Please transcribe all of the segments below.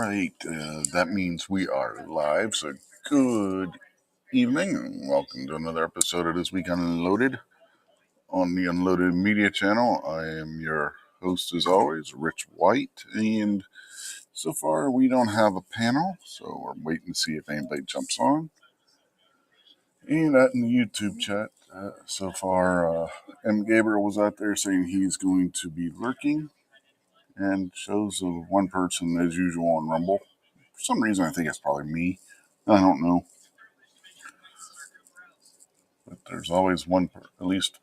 right, that means we are live. So, good evening, and welcome to another episode of This Week Unloaded on the Unloaded Media Channel. I am your host, as always, Rich White, and so far we don't have a panel, so we're waiting to see if anybody jumps on. And in the YouTube chat, so far, M. Gabriel was out there saying he's going to be lurking, and shows of one person as usual on Rumble. For some reason, I think it's probably me. I don't know. But there's always one, at least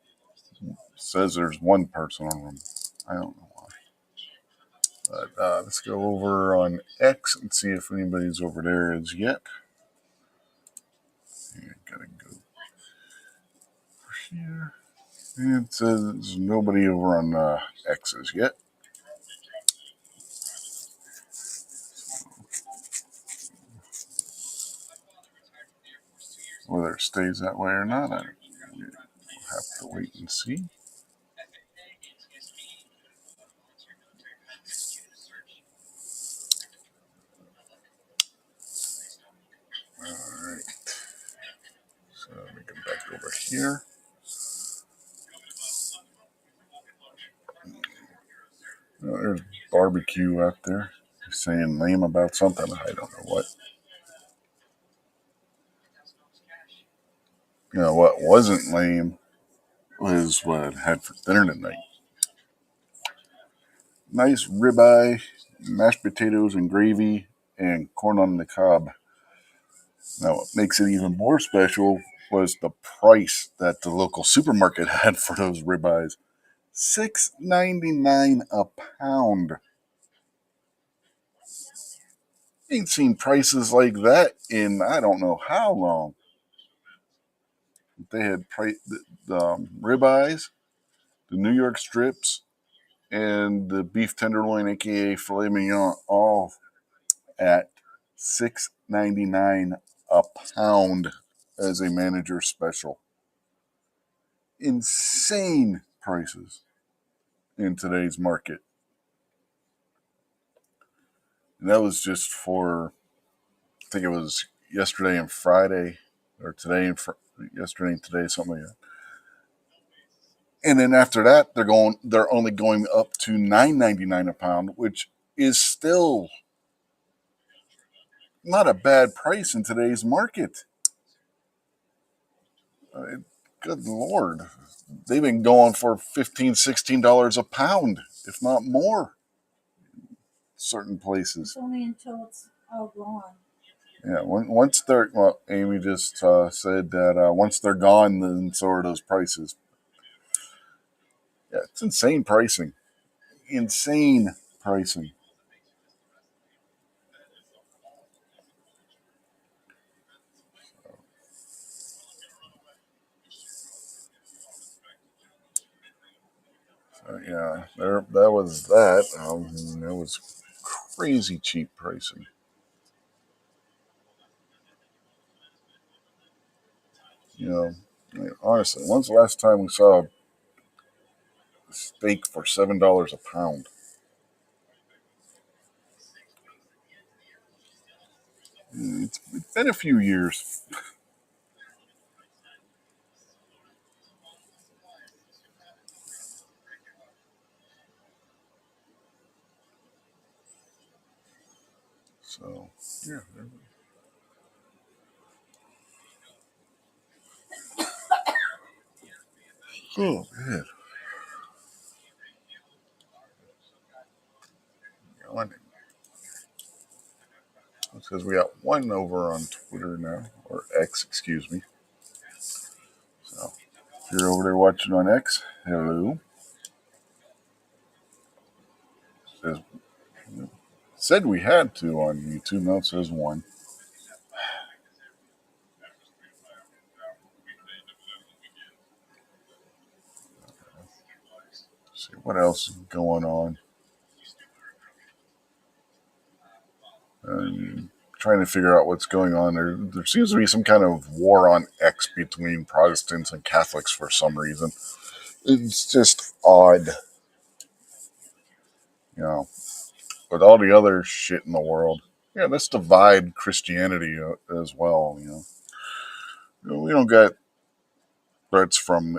says there's one person on Rumble. I don't know why. But let's go over on X and see if anybody's over there as yet. Yeah, gotta go here. And it says nobody over on X as yet. Whether it stays that way or not, we'll have to wait and see. Alright. So let me come back over here. Oh, there's barbecue out there. He's saying lame about something. I don't know what. What wasn't lame was what I had for dinner tonight. Nice ribeye, mashed potatoes and gravy, and corn on the cob. Now, what makes it even more special was the price that the local supermarket had for those ribeyes. $6.99 a pound. Ain't seen prices like that in I don't know how long. They had the ribeyes, the New York strips, and the beef tenderloin, aka filet mignon, all at $6.99 a pound as a manager special. Insane prices in today's market. And that was just for, I think it was yesterday and Friday, or today and yesterday and today, something like that. And then after that, they're only going up to $9.99 a pound, which is still not a bad price in today's market. Good Lord. They've been going for $15, $16 a pound, if not more. Certain places. It's only until it's all gone. Yeah, once Amy just said that once they're gone, then so are those prices. Yeah, it's insane pricing. Insane pricing. Yeah, that was that. That was crazy cheap pricing. Honestly, when's the last time we saw a steak for $7 a pound? It's been a few years. So, yeah. Oh, man. It says we got one over on Twitter now, or X, excuse me. So, if you're over there watching on X, hello. Said we had two on YouTube, now it says one. Let's see what else is going on. Trying to figure out what's going on. There seems to be some kind of war on X between Protestants and Catholics for some reason. It's just odd. With all the other shit in the world. Yeah, let's divide Christianity as well. We don't got threats from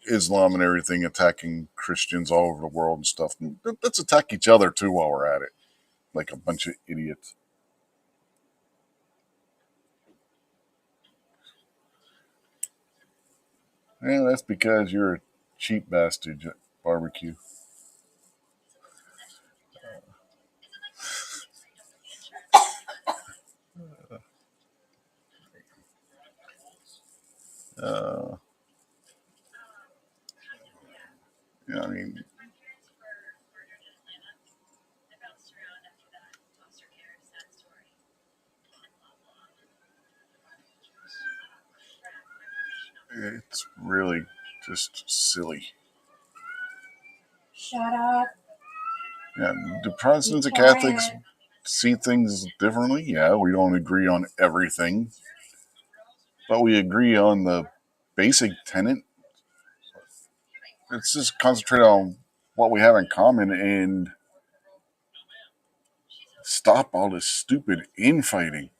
Islam and everything attacking Christians all over the world and stuff. Let's attack each other too while we're at it, like a bunch of idiots. Yeah, that's because you're a cheap bastard, barbecue. Uh, I mean, it's really just silly. Shut up. Yeah, do Be Protestants and Catholics quiet. see things differently? Yeah, we don't agree on everything, but we agree on the basic tenet. Let's just concentrate on what we have in common and stop all this stupid infighting.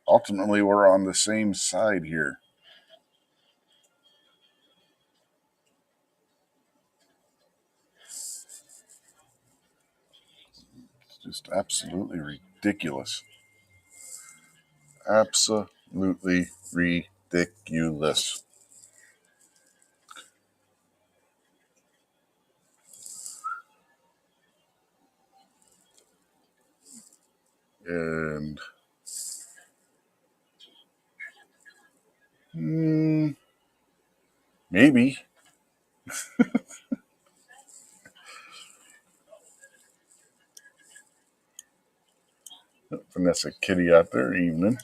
Ultimately, we're on the same side here. It's just absolutely ridiculous. Absolutely ridiculous. And mm, maybe Vanessa Kitty out there evening.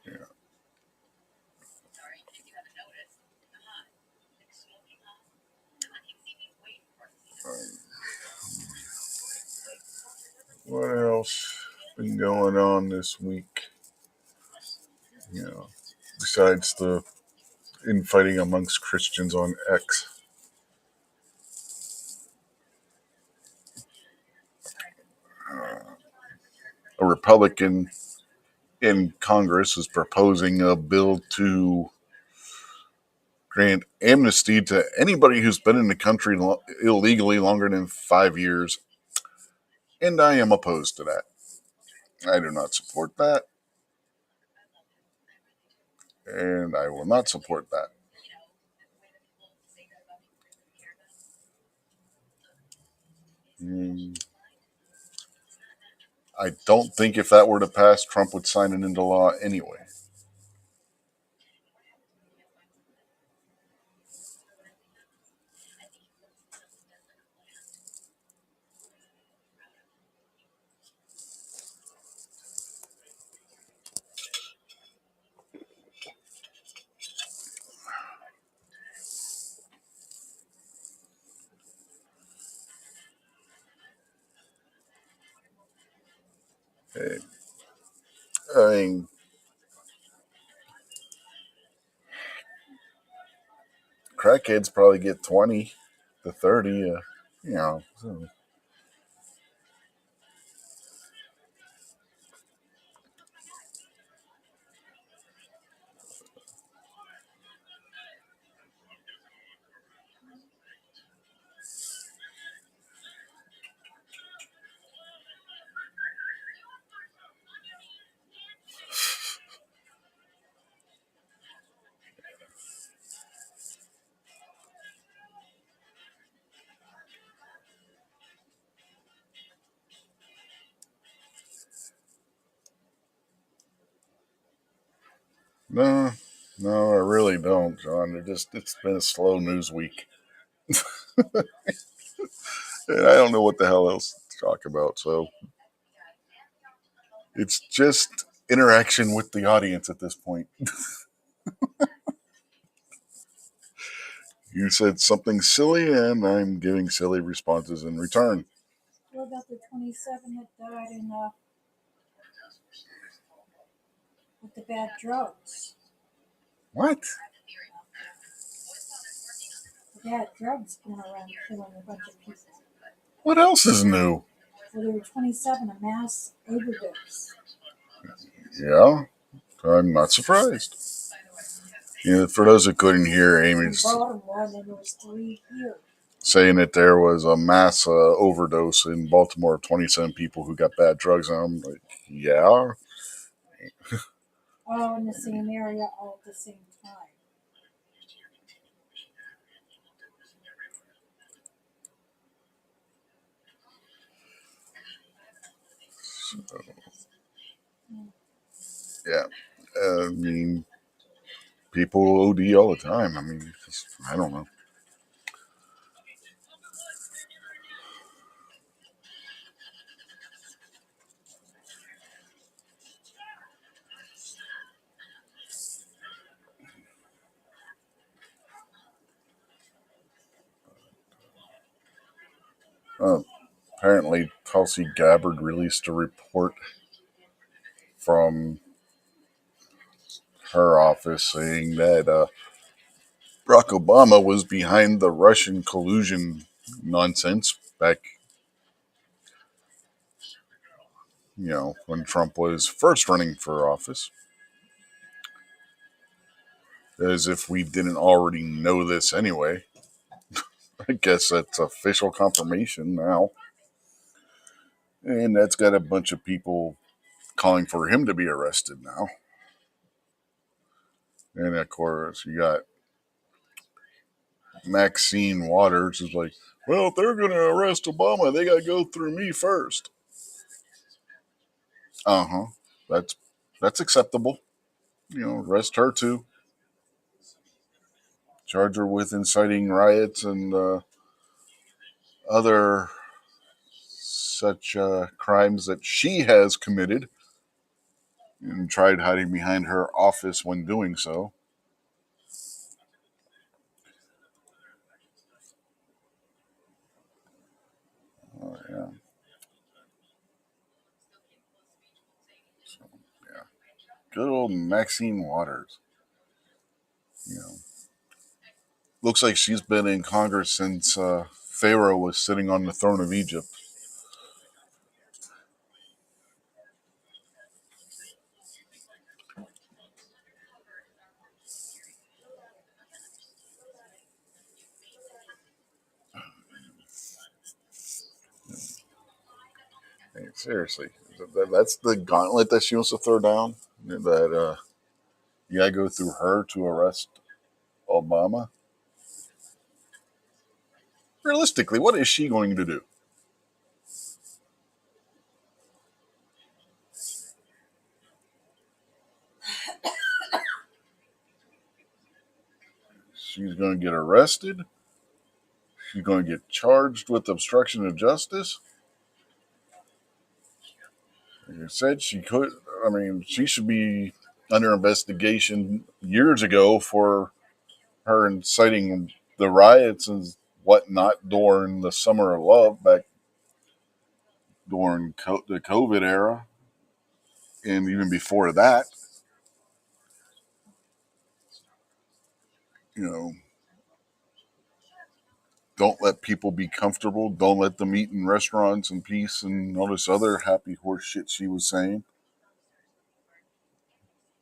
Yeah. What else been going on this week? You know, besides the infighting amongst Christians on X. A Republican in Congress is proposing a bill to grant amnesty to anybody who's been in the country illegally longer than 5 years, and I am opposed to that. I do not support that, and I will not support that. Mm, I don't think if that were to pass, Trump would sign it into law anyway. I mean, crackheads probably get 20 to 30. You know, so. No, no, I really don't, John. It's been a slow news week, and I don't know what the hell else to talk about. So it's just interaction with the audience at this point. You said something silly, and I'm giving silly responses in return. What about the 27 that died with the bad drugs? What? The bad drugs going around killing a bunch of people. What else is new? So there were 27, a mass overdose. Yeah, I'm not surprised. For those who couldn't hear, In Amy's Baltimore, and then there was 3 here. saying that there was a mass overdose in Baltimore of 27 people who got bad drugs. And I'm like, yeah. All in the same area, all at the same time. So, yeah. I mean, people OD all the time. I mean, I don't know. Apparently, Tulsi Gabbard released a report from her office saying that Barack Obama was behind the Russian collusion nonsense back, when Trump was first running for office. As if we didn't already know this anyway. I guess that's official confirmation now. And that's got a bunch of people calling for him to be arrested now. And of course, you got Maxine Waters is like, well, if they're going to arrest Obama, they got to go through me first. Uh huh. That's acceptable. Arrest her too. Charge her with inciting riots and other such crimes that she has committed and tried hiding behind her office when doing so. Oh, yeah. So, yeah. Good old Maxine Waters. You know, looks like she's been in Congress since Pharaoh was sitting on the throne of Egypt. Hey, seriously, that's the gauntlet that she wants to throw down. That you gotta go through her to arrest Obama. Realistically, what is she going to do? She's going to get arrested. She's going to get charged with obstruction of justice. Like I said, she could. I mean, she should be under investigation years ago for her inciting the riots and whatnot during the Summer of Love back during the COVID era, and even before that. You know, don't let people be comfortable. Don't let them eat in restaurants in peace and all this other happy horse shit she was saying.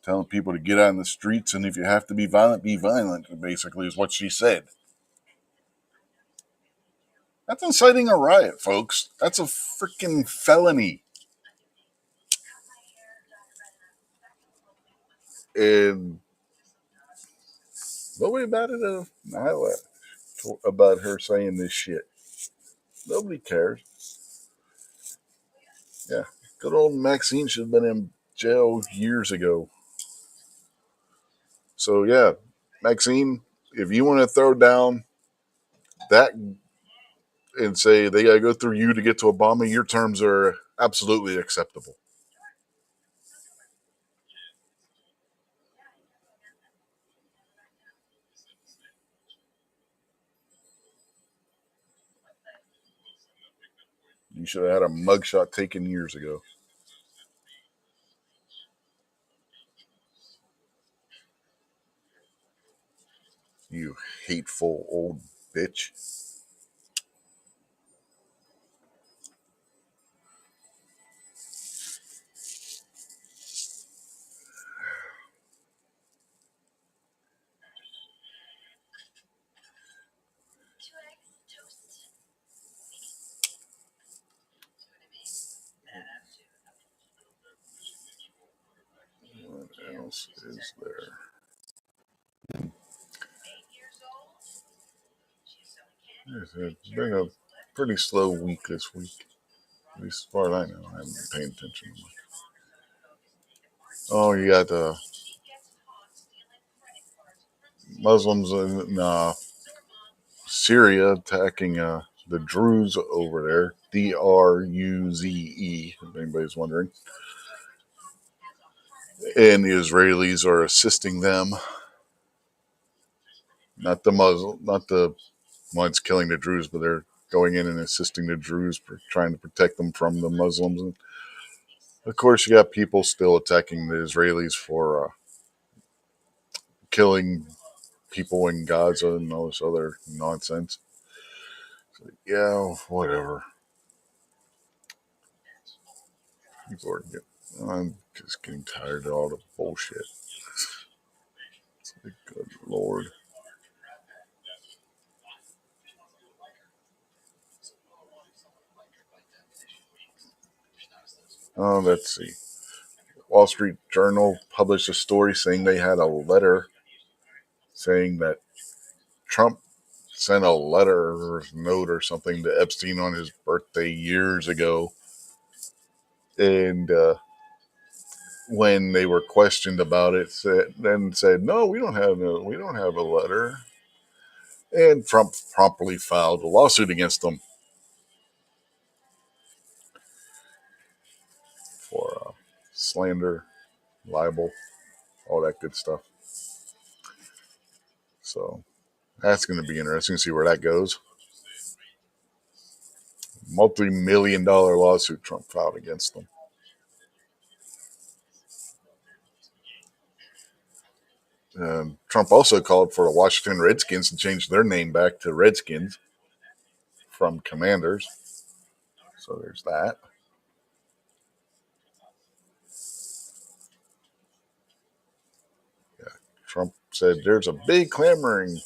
Telling people to get out in the streets, and if you have to be violent, basically, is what she said. That's inciting a riot, folks. That's a freaking felony. And nobody batted an eyelash about her saying this shit. Nobody cares. Yeah. Good old Maxine should have been in jail years ago. So, yeah, Maxine, if you want to throw down that and say they got to go through you to get to Obama, your terms are absolutely acceptable. You should have had a mugshot taken years ago. You hateful old bitch. What else is there? It's been a pretty slow week this week. At least as far as I know, I haven't been paying attention to much. Oh, you got the Muslims in Syria attacking the Druze over there. Druze, if anybody's wondering. And the Israelis are assisting them. Not the ones killing the Druze, but they're going in and assisting the Druze, trying to protect them from the Muslims. And of course, you got people still attacking the Israelis for killing people in Gaza and all this other nonsense. So, yeah, whatever. People are I'm just getting tired of all the bullshit. Good Lord. Oh, let's see. Wall Street Journal published a story saying they had a letter saying that Trump sent a letter or note or something to Epstein on his birthday years ago. And when they were questioned about it, said no, we don't have a letter. And Trump promptly filed a lawsuit against them for slander, libel, all that good stuff. So that's going to be interesting to see where that goes. Multi-million-dollar lawsuit Trump filed against them. Trump also called for the Washington Redskins to change their name back to Redskins from Commanders. So there's that. Yeah. Trump said there's a big clamoring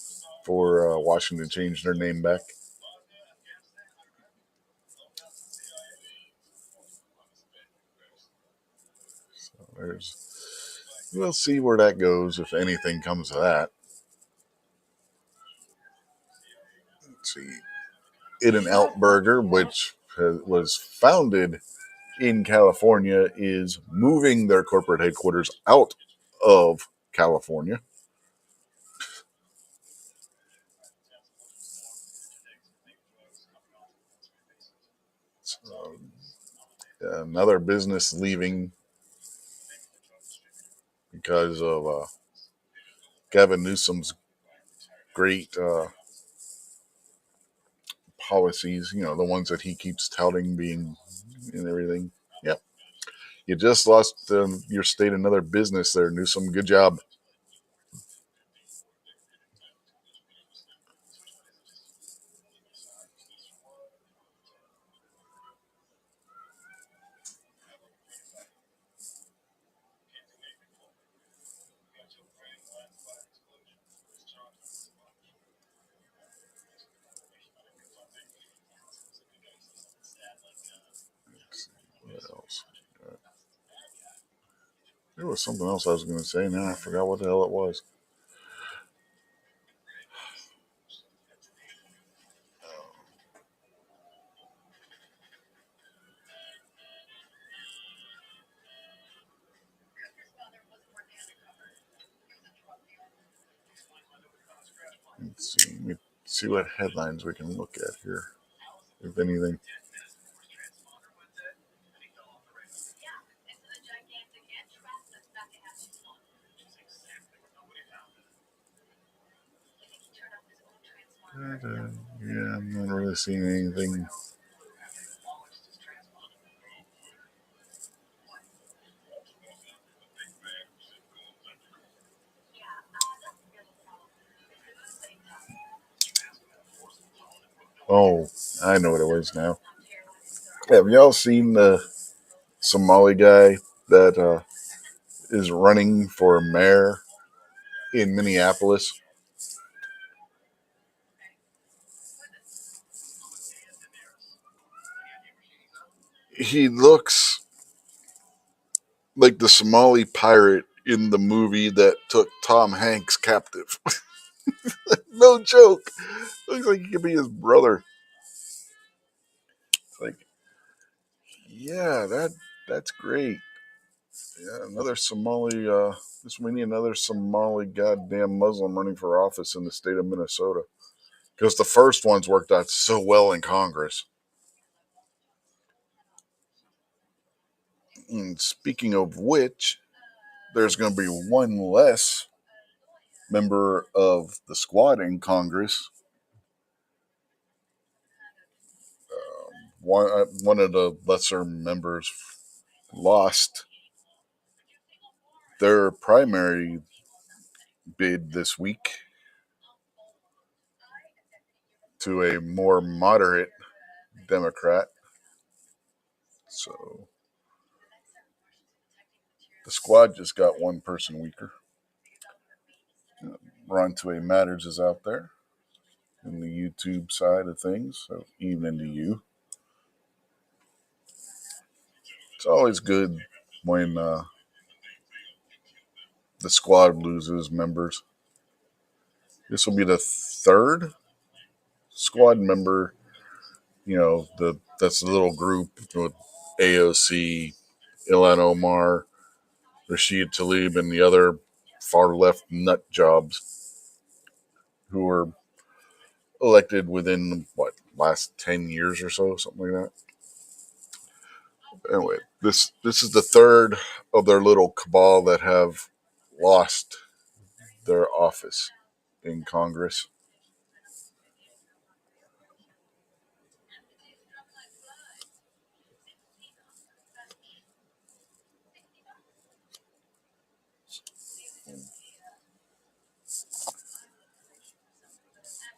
for Washington to change their name back. So we'll see where that goes if anything comes of that. Let's see. In-N-Out Burger, which was founded in California, is moving their corporate headquarters out of California. So, another business leaving because of Gavin Newsom's great policies, the ones that he keeps touting being and everything. Yep. You just lost your state another business there, Newsom. Good job. What else? There was something else I was going to say. Now I forgot what the hell it was. Let's see. Let me see what headlines we can look at here, if anything. Yeah, I'm not really seeing anything. Oh, I know what it was now. Have y'all seen the Somali guy that is running for mayor in Minneapolis? He looks like the Somali pirate in the movie that took Tom Hanks captive. No joke. Looks like he could be his brother. It's like, yeah, that's great. Yeah, another Somali. We need another Somali goddamn Muslim running for office in the state of Minnesota because the first ones worked out so well in Congress. And speaking of which, there's going to be one less member of the squad in Congress. One of the lesser members lost their primary bid this week to a more moderate Democrat. So the squad just got one person weaker. Ron to a Matters is out there in the YouTube side of things. So evening to you. It's always good when the squad loses members. This will be the third squad member. That's the little group with AOC, Ilhan Omar, Rashid Tlaib, and the other far left nut jobs who were elected within last 10 years or so, something like that. Anyway, this is the third of their little cabal that have lost their office in Congress.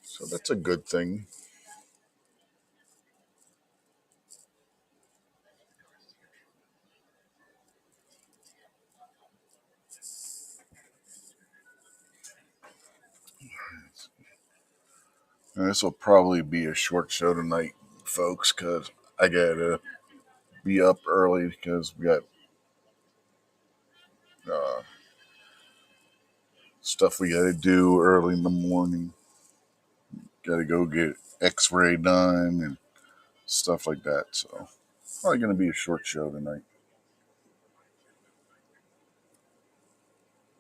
So that's a good thing. And this will probably be a short show tonight, folks, because I gotta be up early because we got uh, stuff we gotta do early in the morning. Gotta go get X-ray done and stuff like that. So probably gonna be a short show tonight.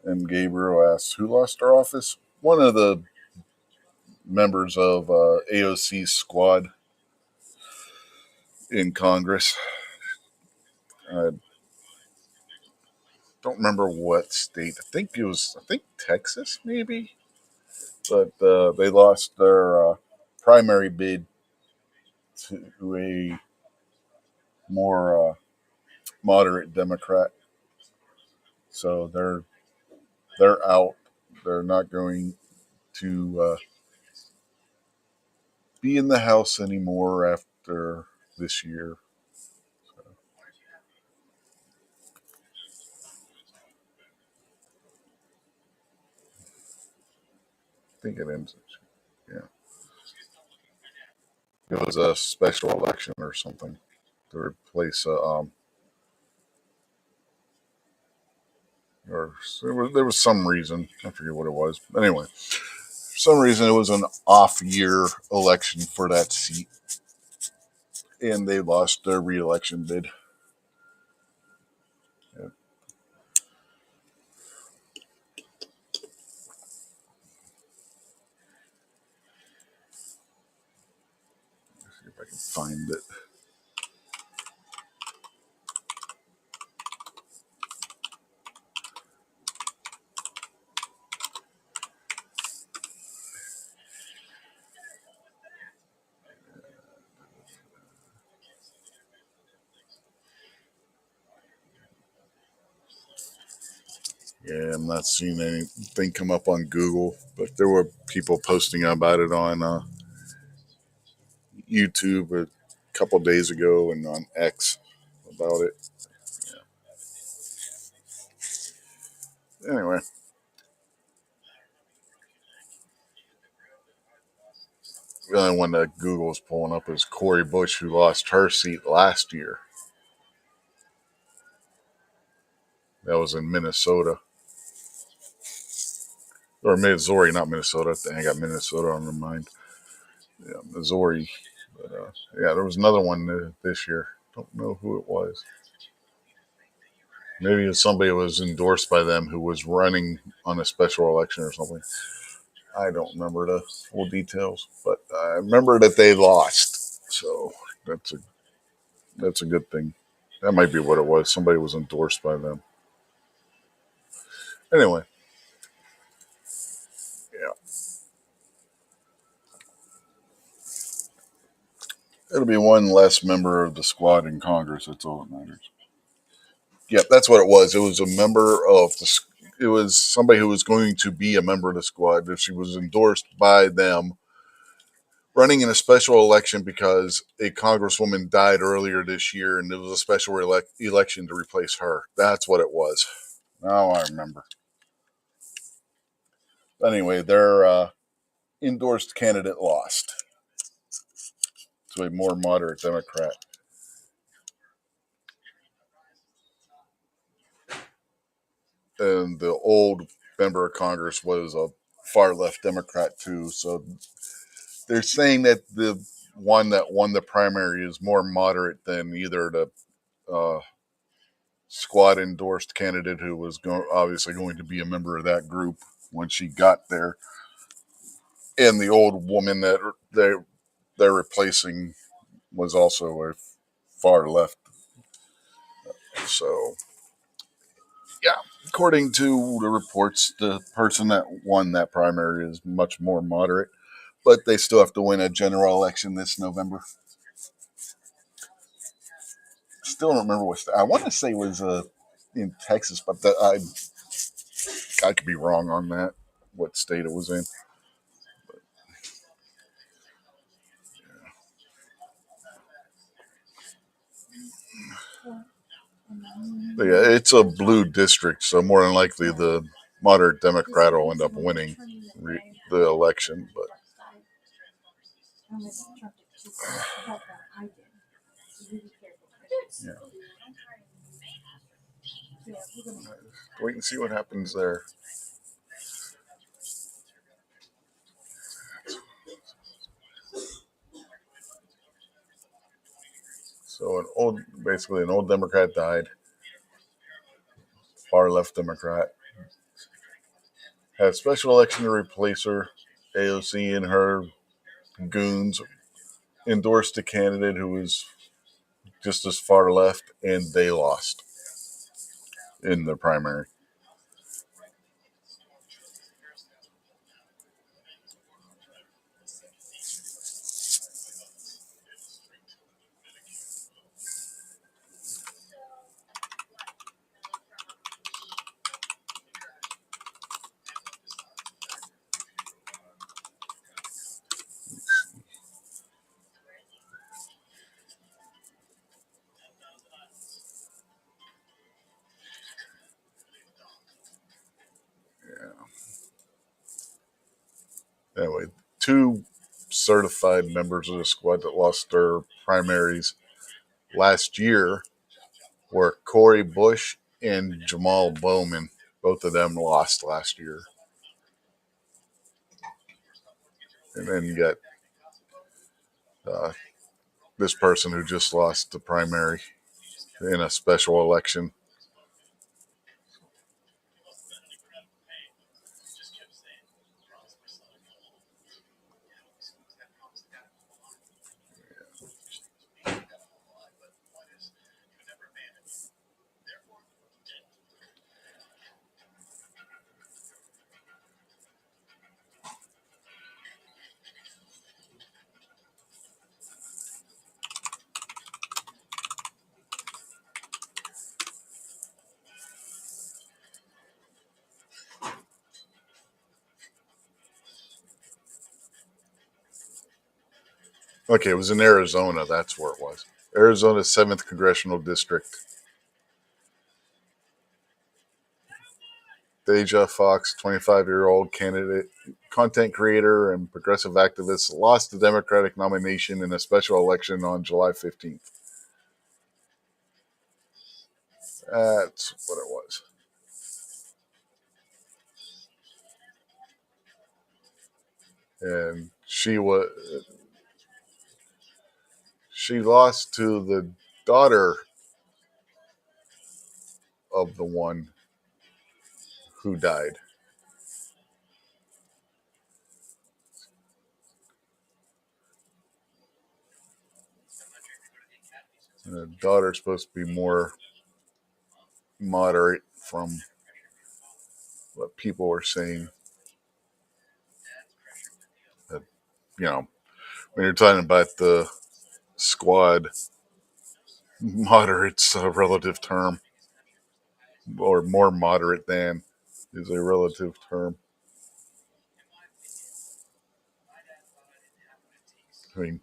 And Gabriel asks, "Who lost their office?" One of the members of AOC's squad in Congress. I don't remember what state. I think Texas, maybe. But they lost their primary bid to a more moderate Democrat. So they're out. They're not going to be in the House anymore after this year. So, I think it ends. Yeah, it was a special election or something to replace or there was some reason. I forget what it was. But anyway, for some reason it was an off year election for that seat, and they lost their re-election bid. Yeah. Let's see if I can find it. Yeah, I'm not seeing anything come up on Google, but there were people posting about it on YouTube a couple days ago and on X about it. Yeah. Anyway, the only one that Google's pulling up is Cori Bush, who lost her seat last year. That was in Minnesota. Or Missouri, not Minnesota. Dang, I got Minnesota on my mind. Yeah, Missouri. But yeah, there was another one this year. Don't know who it was. Maybe it was somebody who was endorsed by them who was running on a special election or something. I don't remember the full details, but I remember that they lost. So that's a good thing. That might be what it was. Somebody was endorsed by them. Anyway, yeah, it'll be one less member of the squad in Congress. That's all that matters. Yeah, that's what it was. It was a member of the. It was somebody who was going to be a member of the squad. If she was endorsed by them, running in a special election because a congresswoman died earlier this year, and it was a special election to replace her. That's what it was. Now I remember. Anyway, their endorsed candidate lost to a more moderate Democrat. And the old member of Congress was a far left Democrat too. So they're saying that the one that won the primary is more moderate than either the squad endorsed candidate who was obviously going to be a member of that group when she got there, and the old woman that they're replacing was also a far left. So yeah, according to the reports, the person that won that primary is much more moderate, but they still have to win a general election this November. Still don't remember what I want to say it was in Texas, but I could be wrong on that. What state it was in. But yeah, it's a blue district, so more than likely the moderate Democrat will end up winning the election. But yeah, wait and see what happens there. So basically an old Democrat died, far left Democrat, had a special election to replace her. AOC and her goons endorsed a candidate who was just as far left, and they lost in the primary. Anyway, two certified members of the squad that lost their primaries last year were Cori Bush and Jamal Bowman. Both of them lost last year. And then you got this person who just lost the primary in a special election. Okay, it was in Arizona. That's where it was. Arizona's 7th Congressional District. Deja Fox, 25-year-old candidate, content creator, and progressive activist, lost the Democratic nomination in a special election on July 15th. That's what it was. And she lost to the daughter of the one who died. And the daughter's supposed to be more moderate from what people were saying. That, when you're talking about the squad, moderate's a relative term, or more moderate than is a relative term. I mean,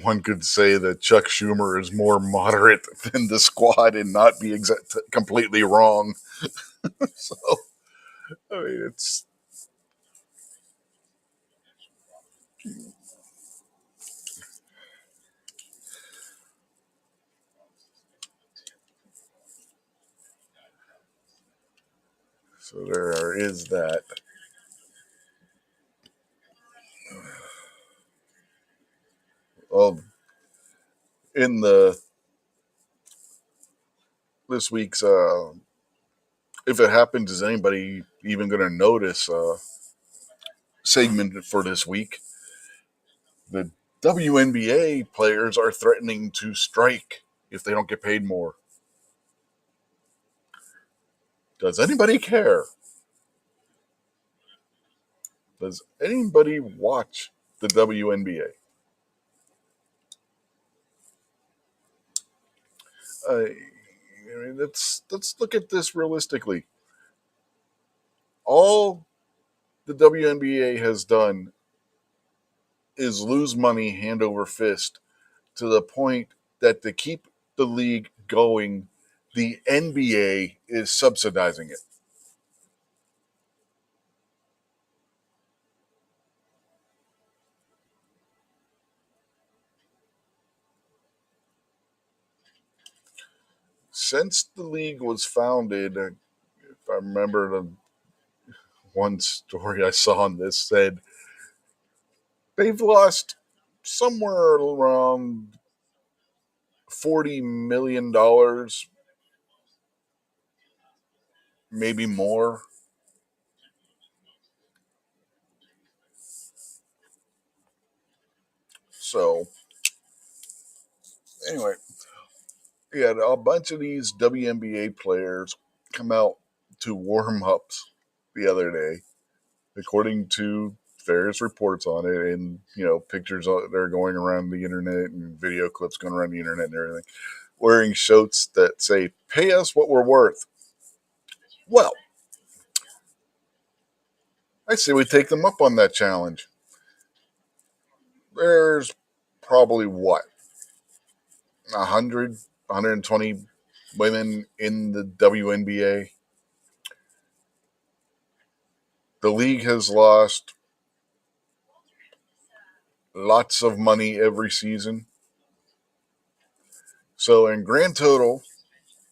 one could say that Chuck Schumer is more moderate than the squad and not be completely wrong. So, I mean, it's. So there is that. Well, in this week's if it happens, is anybody even going to notice segment for this week? The WNBA players are threatening to strike if they don't get paid more. Does anybody care? Does anybody watch the WNBA? Let's look at this realistically. All the WNBA has done is lose money hand over fist to the point that to keep the league going, the NBA is subsidizing it. Since the league was founded, if I remember the one story I saw on this said they've lost somewhere around $40 million, maybe more. So anyway, yeah, a bunch of these WNBA players come out to warm ups the other day, according to various reports on it, and pictures that are going around the internet and video clips going around the internet and everything, wearing shirts that say "Pay us what we're worth." Well, I say we take them up on that challenge. There's probably 100, 120 women in the WNBA. The league has lost lots of money every season. So in grand total,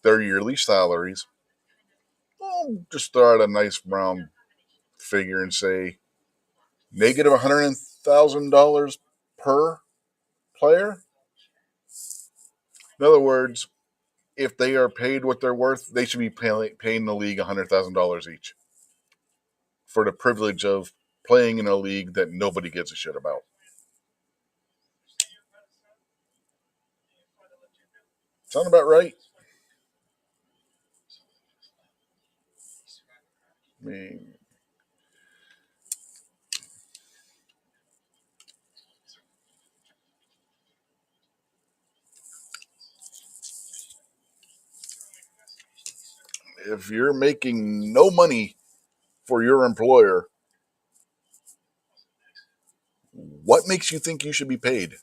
their yearly salaries, I'll just throw out a nice round figure and say negative $100,000 per player. In other words, if they are paid what they're worth, they should be paying the league $100,000 each for the privilege of playing in a league that nobody gives a shit about. Sound about right? I mean, if you're making no money for your employer, What makes you think you should be paid?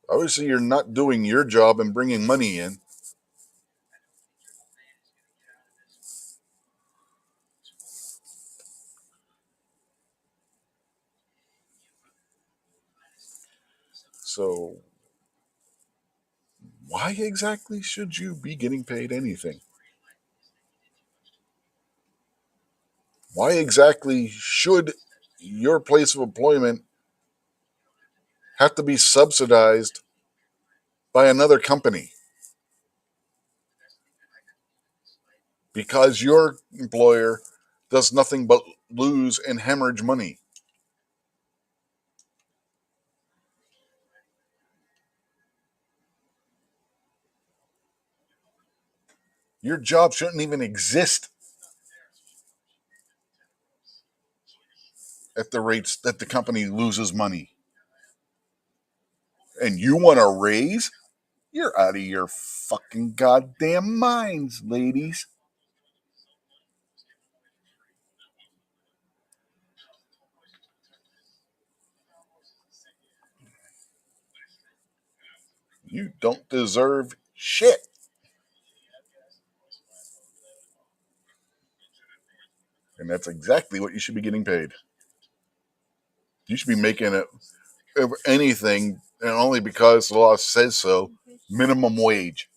Obviously, you're not doing your job and bringing money in. So, why exactly should you be getting paid anything? Why exactly should your place of employment have to be subsidized by another company? Because your employer does nothing but lose and hemorrhage money. Your job shouldn't even exist at the rates that the company loses money. And you want a raise? You're out of your fucking goddamn minds, ladies. You don't deserve shit. And that's exactly what you should be getting paid. You should be making it anything, and only because the law says so, minimum wage.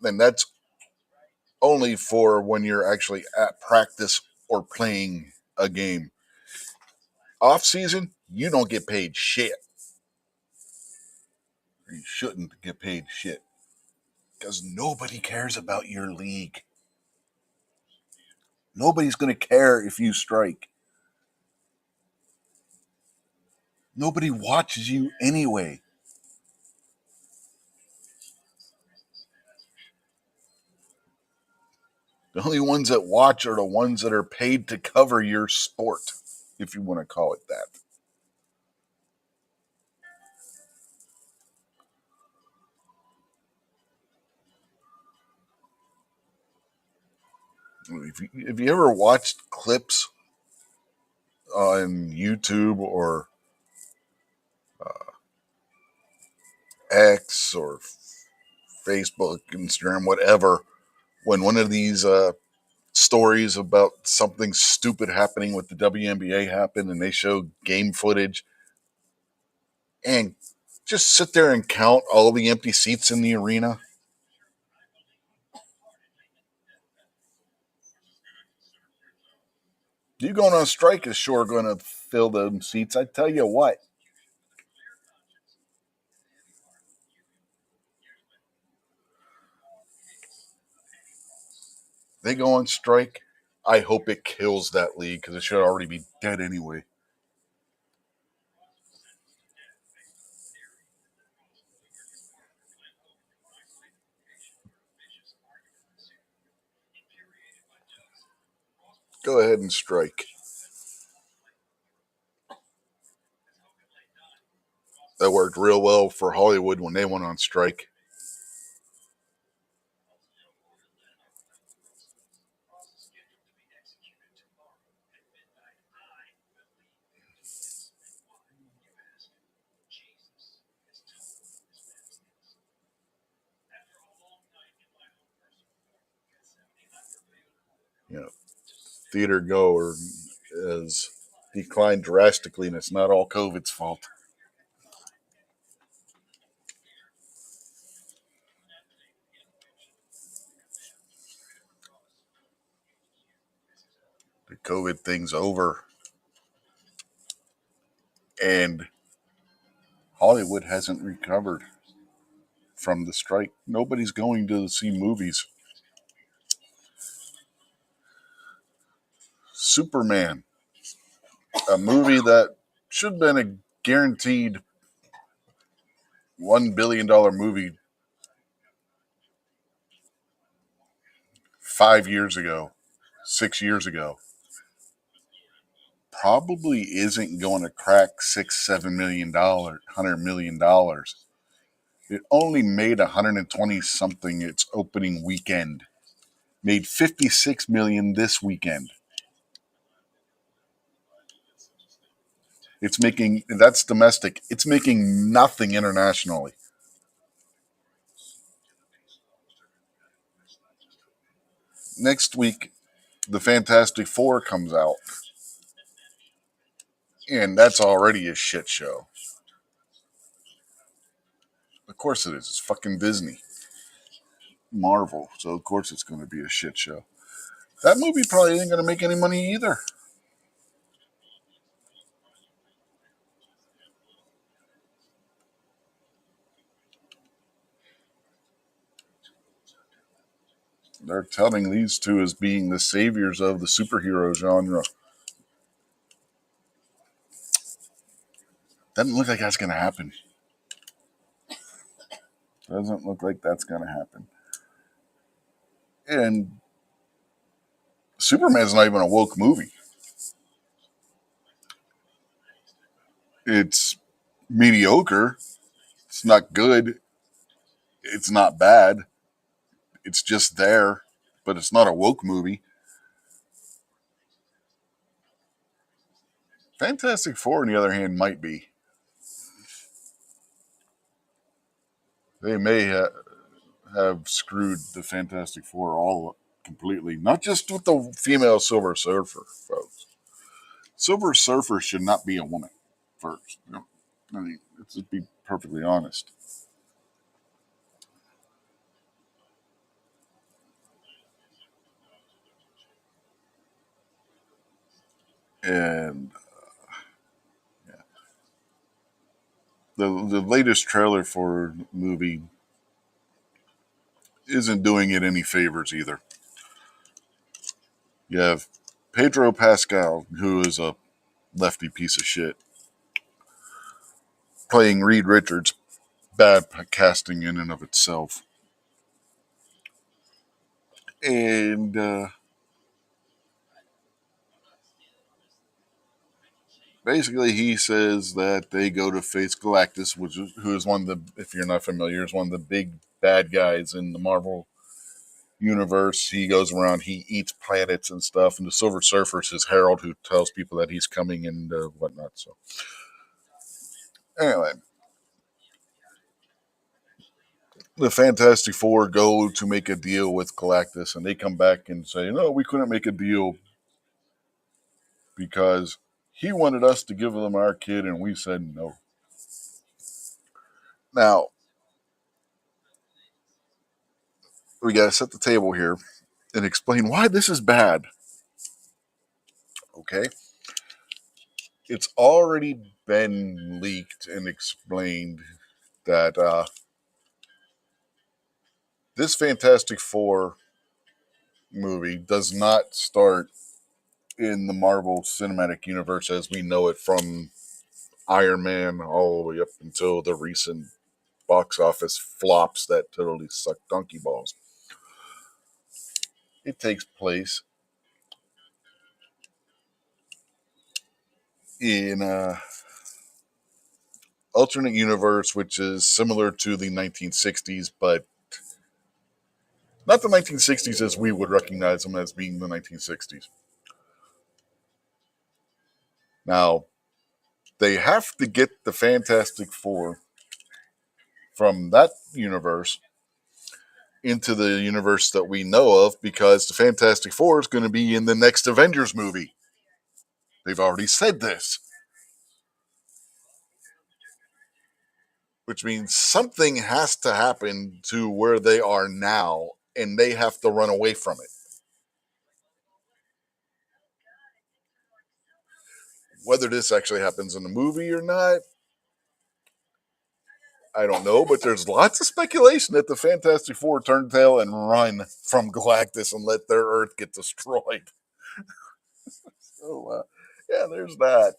And that's only for when you're actually at practice or playing a game. Off season, you don't get paid shit. Or you shouldn't get paid shit. Because nobody cares about your league. Nobody's going to care if you strike. Nobody watches you anyway. The only ones that watch are the ones that are paid to cover your sport, if you want to call it that. If you ever watched clips on YouTube or X or Facebook, Instagram, whatever, when one of these stories about something stupid happening with the WNBA happened and they show game footage and just sit there and count all the empty seats in the arena. You going on strike is sure going to fill them seats. I tell you what. They go on strike. I hope it kills that league because it should already be dead anyway. Go ahead and strike. That worked real well for Hollywood when they went on strike. You know, theater goer has declined drastically, and it's not all COVID's fault. The COVID thing's over, and Hollywood hasn't recovered from the strike. Nobody's going to see movies. Superman, a movie that should have been a guaranteed $1 billion movie 5 years ago, 6 years ago, probably isn't going to crack $6-7 million, $100 million. It only made 120 something its opening weekend. Made 56 million this weekend. It's making, that's domestic. It's making nothing internationally. Next week, the Fantastic Four comes out, and that's already a shit show. Of course it is. It's fucking Disney, Marvel, so of course it's going to be a shit show. That movie probably ain't going to make any money either. They're touting these two as being the saviors of the superhero genre. Doesn't look like that's going to happen. Doesn't look like that's going to happen. And Superman's not even a woke movie. It's mediocre. It's not good. It's not bad. It's just there, but it's not a woke movie. Fantastic Four, on the other hand, might be. They may have screwed the Fantastic Four all completely. Not just with the female Silver Surfer, folks. Silver Surfer should not be a woman first. I mean, let's just be perfectly honest. And yeah. The latest trailer for the movie isn't doing it any favors either. You have Pedro Pascal, who is a lefty piece of shit, playing Reed Richards. Bad casting in and of itself. And basically, he says that they go to face Galactus, who is one of the, if you're not familiar, is one of the big bad guys in the Marvel universe. He goes around, he eats planets and stuff, and the Silver Surfer is his herald who tells people that he's coming and whatnot. So, anyway, the Fantastic Four go to make a deal with Galactus, and they come back and say, no, we couldn't make a deal because he wanted us to give them our kid, and we said no. Now, we got to set the table here and explain why this is bad. Okay? It's already been leaked and explained that this Fantastic Four movie does not start in the Marvel Cinematic Universe as we know it from Iron Man all the way up until the recent box office flops that totally suck donkey balls. It takes place in a alternate universe which is similar to the 1960s, but not the 1960s as we would recognize them as being the 1960s. Now, they have to get the Fantastic Four from that universe into the universe that we know of because the Fantastic Four is going to be in the next Avengers movie. They've already said this. Which means something has to happen to where they are now, and they have to run away from it. Whether this actually happens in the movie or not, I don't know, but there's lots of speculation that the Fantastic Four turn tail and run from Galactus and let their Earth get destroyed. So, yeah, there's that.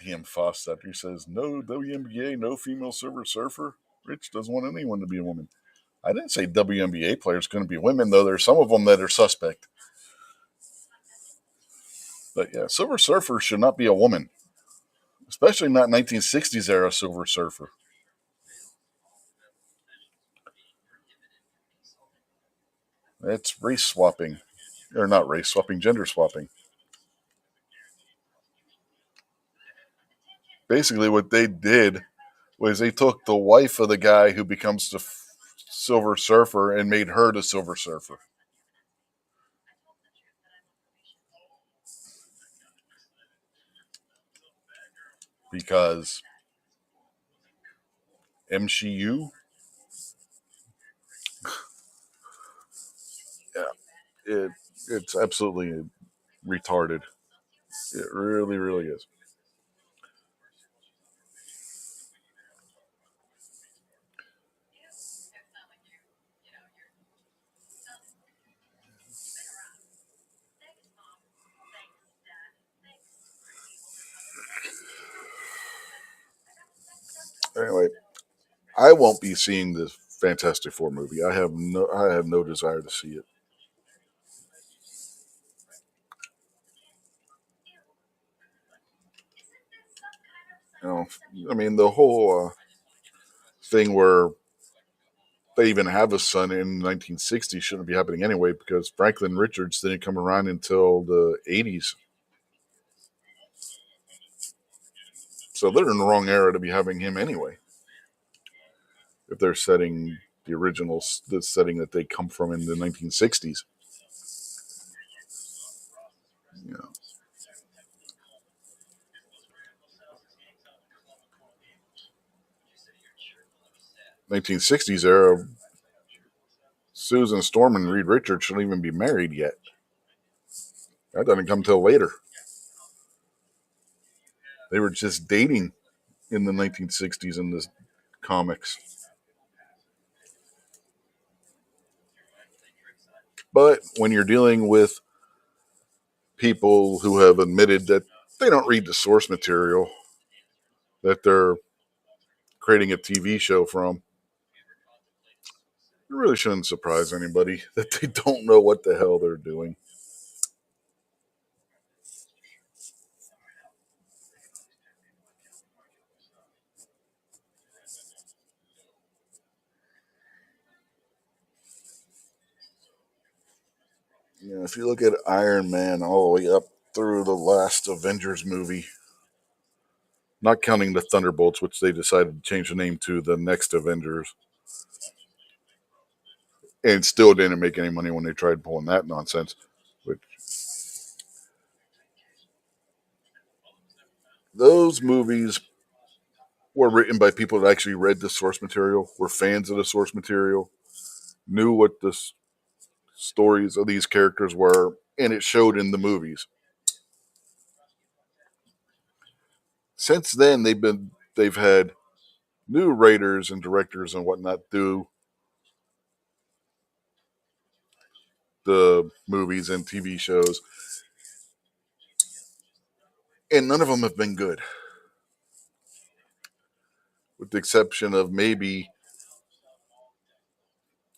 Ian Foster says, no WNBA, no female Silver Surfer. Rich doesn't want anyone to be a woman. I didn't say WNBA players going to be women, though there's some of them that are suspect. But yeah, Silver Surfer should not be a woman, especially not 1960s era Silver Surfer. That's race swapping. Or not race swapping, gender swapping. Basically, what they did was they took the wife of the guy who becomes the Silver Surfer and made her the Silver Surfer. Because MCU, yeah, it's absolutely retarded. It really, really is. Anyway, I won't be seeing this Fantastic Four movie. I have no desire to see it. You know, I mean, the whole thing where they even have a son in 1960 shouldn't be happening anyway because Franklin Richards didn't come around until the 80s. So they're in the wrong era to be having him anyway. If they're setting the setting that they come from in the 1960s. You know, 1960s era, Susan Storm and Reed Richards shouldn't even be married yet. That doesn't come till later. They were just dating in the 1960s in the comics. But when you're dealing with people who have admitted that they don't read the source material that they're creating a TV show from, it really shouldn't surprise anybody that they don't know what the hell they're doing. You know, if you look at Iron Man all the way up through the last Avengers movie, not counting the Thunderbolts, which they decided to change the name to the next Avengers, and still didn't make any money when they tried pulling that nonsense. Which those movies were written by people that actually read the source material, were fans of the source material, knew what the stories of these characters were, and it showed in the movies. Since then, they've had new writers and directors and whatnot do the movies and TV shows, and none of them have been good, with the exception of maybe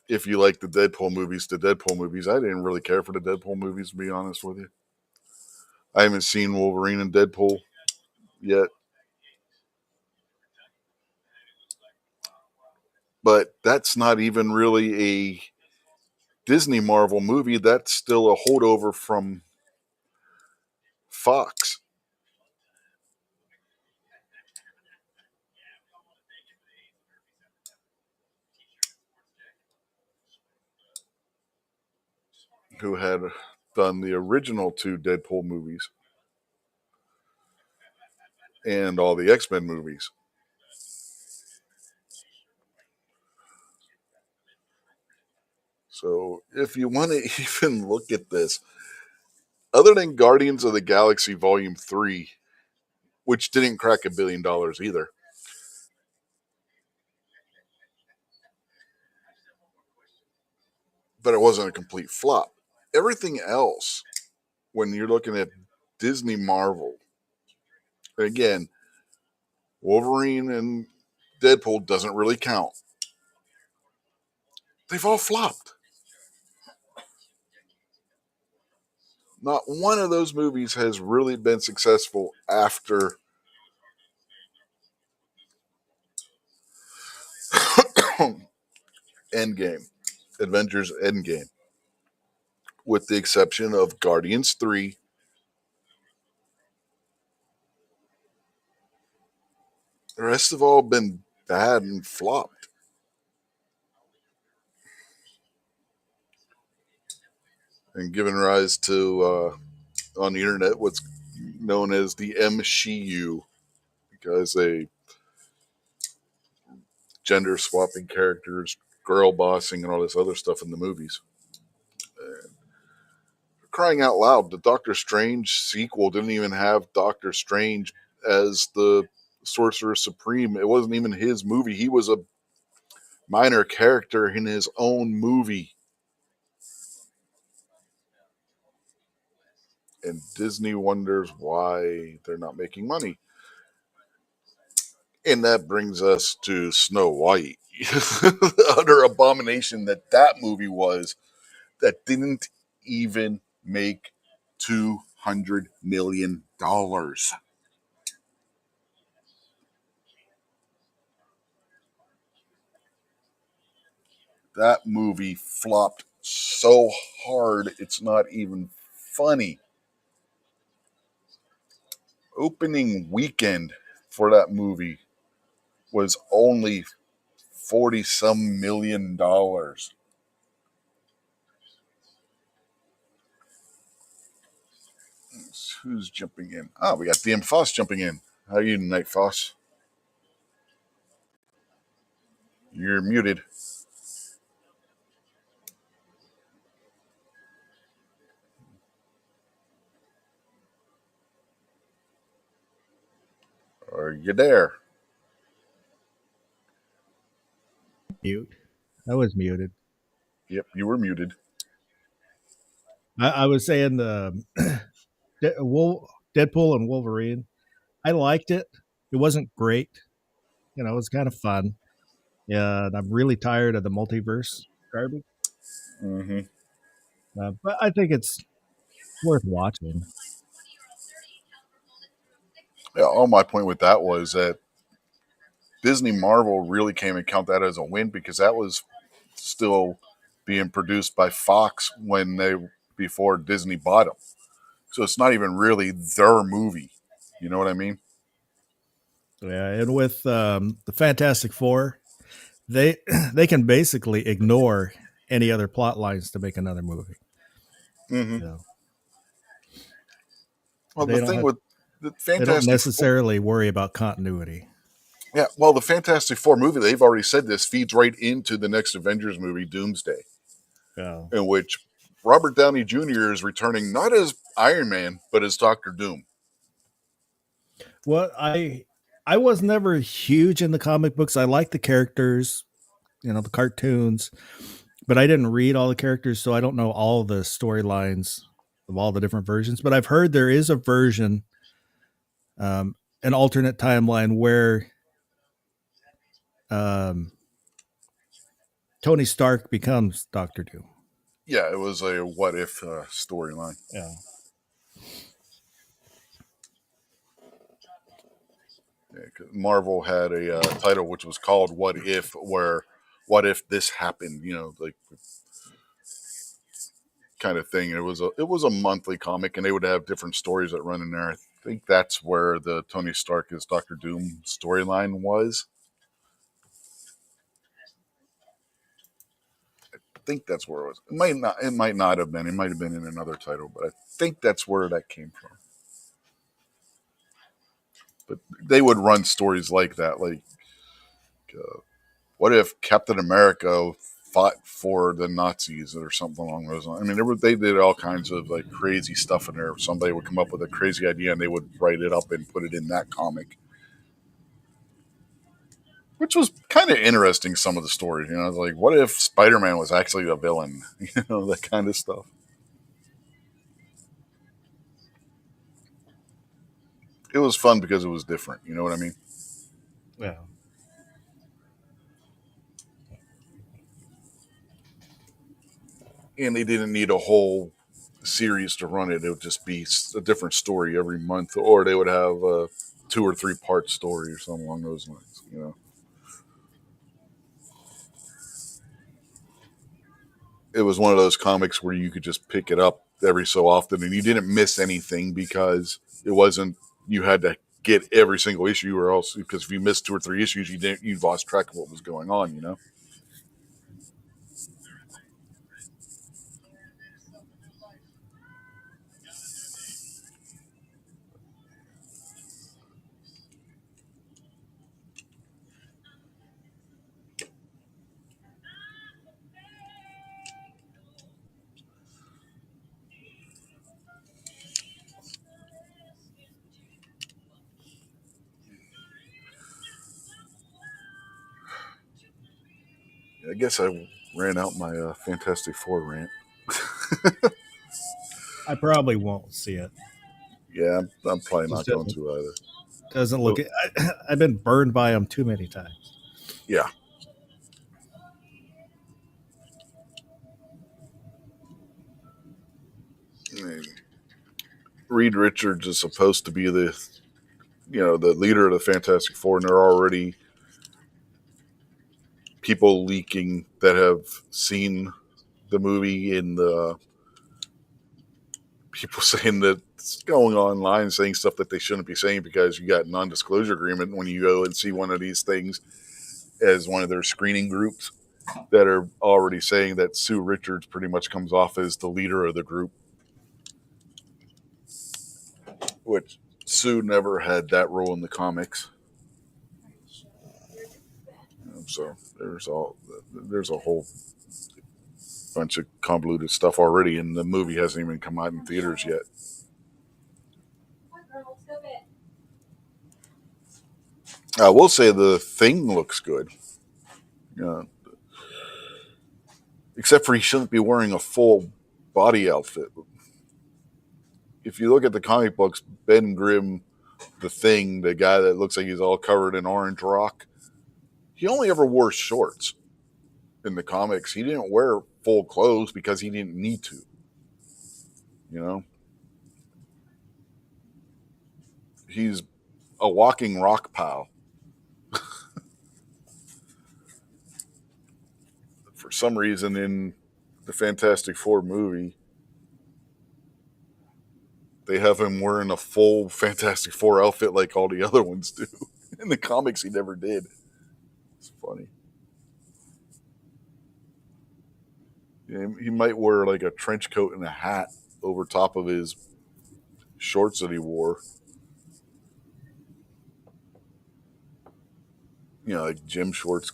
if you like the Deadpool movies. I didn't really care for the Deadpool movies, to be honest with you. I haven't seen Wolverine and Deadpool yet, but that's not even really a Disney Marvel movie. That's still a holdover from Fox. Who had done the original two Deadpool movies and all the X-Men movies. So if you want to even look at this, other than Guardians of the Galaxy Volume 3, which didn't crack $1 billion either, but it wasn't a complete flop. Everything else, when you're looking at Disney Marvel, again, Wolverine and Deadpool doesn't really count. They've all flopped. Not one of those movies has really been successful after Endgame, Avengers Endgame, with the exception of Guardians 3. The rest have all been bad and flopped. And given rise to, on the internet, what's known as the MCU, because they gender swapping characters, girl bossing, and all this other stuff in the movies. Crying out loud, the Doctor Strange sequel didn't even have Doctor Strange as the Sorcerer Supreme. It wasn't even his movie. He was a minor character in his own movie. And Disney wonders why they're not making money. And that brings us to Snow White. The utter abomination that movie was, that didn't even make $200 million. That movie flopped so hard, it's not even funny. Opening weekend for that movie was only $40-some million. Who's jumping in? Oh, we got DM Foss jumping in. How are you tonight, Foss? You're muted. Are you there? Mute. I was muted. Yep, you were muted. I was saying the Deadpool and Wolverine. I liked it. It wasn't great. You know, it was kind of fun. Yeah, and I'm really tired of the multiverse garbage. Mm-hmm. But I think it's worth watching. Yeah, all my point with that was that Disney Marvel really can't even count that as a win, because that was still being produced by Fox before Disney bought them. So it's not even really their movie. You know what I mean? Yeah, and with the Fantastic Four, they can basically ignore any other plot lines to make another movie. Mm-hmm. You know? Well, They the don't thing have, with the they don't Fantastic necessarily worry about continuity. Yeah, well, the Fantastic Four movie, they've already said this, feeds right into the next Avengers movie, Doomsday, Yeah. in which Robert Downey Jr. is returning not as Iron Man, but as Doctor Doom. Well, I was never huge in the comic books. I like the characters, you know, the cartoons, but I didn't read all the characters, so I don't know all the storylines of all the different versions. But I've heard there is a version, an alternate timeline where Tony Stark becomes Doctor Doom. Yeah, it was a what if storyline. Yeah. Yeah, Marvel had a title which was called "What If," where what if this happened? You know, like kind of thing. It was a monthly comic, and they would have different stories that run in there. I think that's where the Tony Stark is Doctor Doom storyline was. I think that's where it was. It might not have been. It might have been in another title, but I think that's where that came from. But they would run stories like that, like what if Captain America fought for the Nazis or something along those lines. I mean, they did all kinds of like crazy stuff in there. Somebody would come up with a crazy idea and they would write it up and put it in that comic, which was kind of interesting. Some of the stories, you know, like what if Spider-Man was actually a villain, you know, that kind of stuff. It was fun because it was different. You know what I mean? Yeah. And they didn't need a whole series to run it. It would just be a different story every month, or they would have a 2 or 3 part story or something along those lines. It was one of those comics where you could just pick it up every so often, and you didn't miss anything because it wasn't you had to get every single issue, or else because if you missed 2 or 3 issues, you lost track of what was going on. I guess I ran out my Fantastic Four rant. I probably won't see it. Yeah, I'm probably Just not going to either. doesn't look. I've been burned by them too many times. Yeah. Reed Richards is supposed to be the leader of the Fantastic Four, and there are already people leaking that have seen the movie, and the people saying that it's going online saying stuff that they shouldn't be saying because you got non-disclosure agreement when you go and see one of these things as one of their screening groups that are already saying that Sue Richards pretty much comes off as the leader of the group, which Sue never had that role in the comics. So there's a whole bunch of convoluted stuff already, and the movie hasn't even come out in theaters yet. I will say the Thing looks good, except for he shouldn't be wearing a full body outfit. If you look at the comic books, Ben Grimm, the Thing, the guy that looks like he's all covered in orange rock, he only ever wore shorts in the comics. He didn't wear full clothes because he didn't need to. He's a walking rock pile. For some reason, in the Fantastic Four movie, they have him wearing a full Fantastic Four outfit like all the other ones do. In the comics, he never did. It's funny. Yeah, he might wear like a trench coat and a hat over top of his shorts that he wore. Like gym shorts,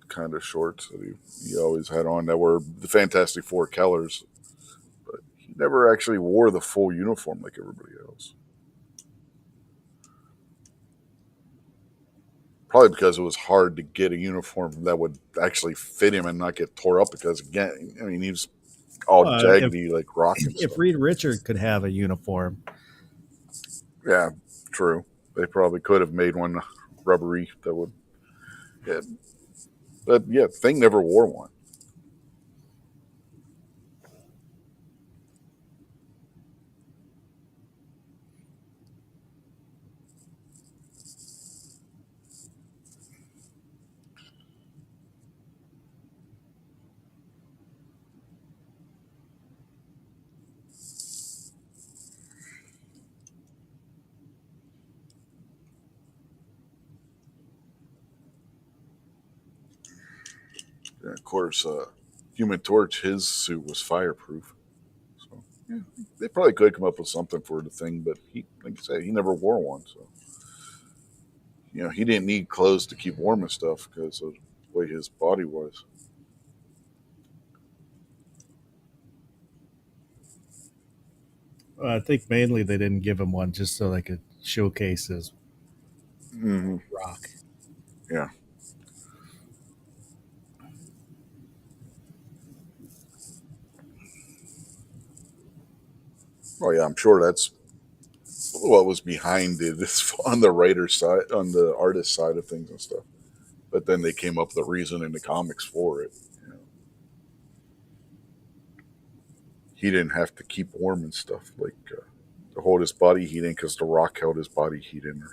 kind of shorts that he always had on that were the Fantastic Four colors. But he never actually wore the full uniform like everybody else. Probably because it was hard to get a uniform that would actually fit him and not get tore up. Because again, I mean, he was all jaggedy like rock and If stuff. Reed Richard could have a uniform, Yeah, true. They probably could have made one rubbery that would. Yeah. But yeah, Thing never wore one. And of course, Human Torch, his suit was fireproof. So yeah, they probably could come up with something for the Thing, but he, like I said, he never wore one. So he didn't need clothes to keep warm and stuff because of the way his body was. I think mainly they didn't give him one just so they could showcase his rock. Yeah. Oh yeah, I'm sure that's what was behind it is on the writer's side, on the artist side of things and stuff. But then they came up with a reason in the comics for it. You know. He didn't have to keep warm and stuff, like to hold his body heat in, because the Rock held his body heat in.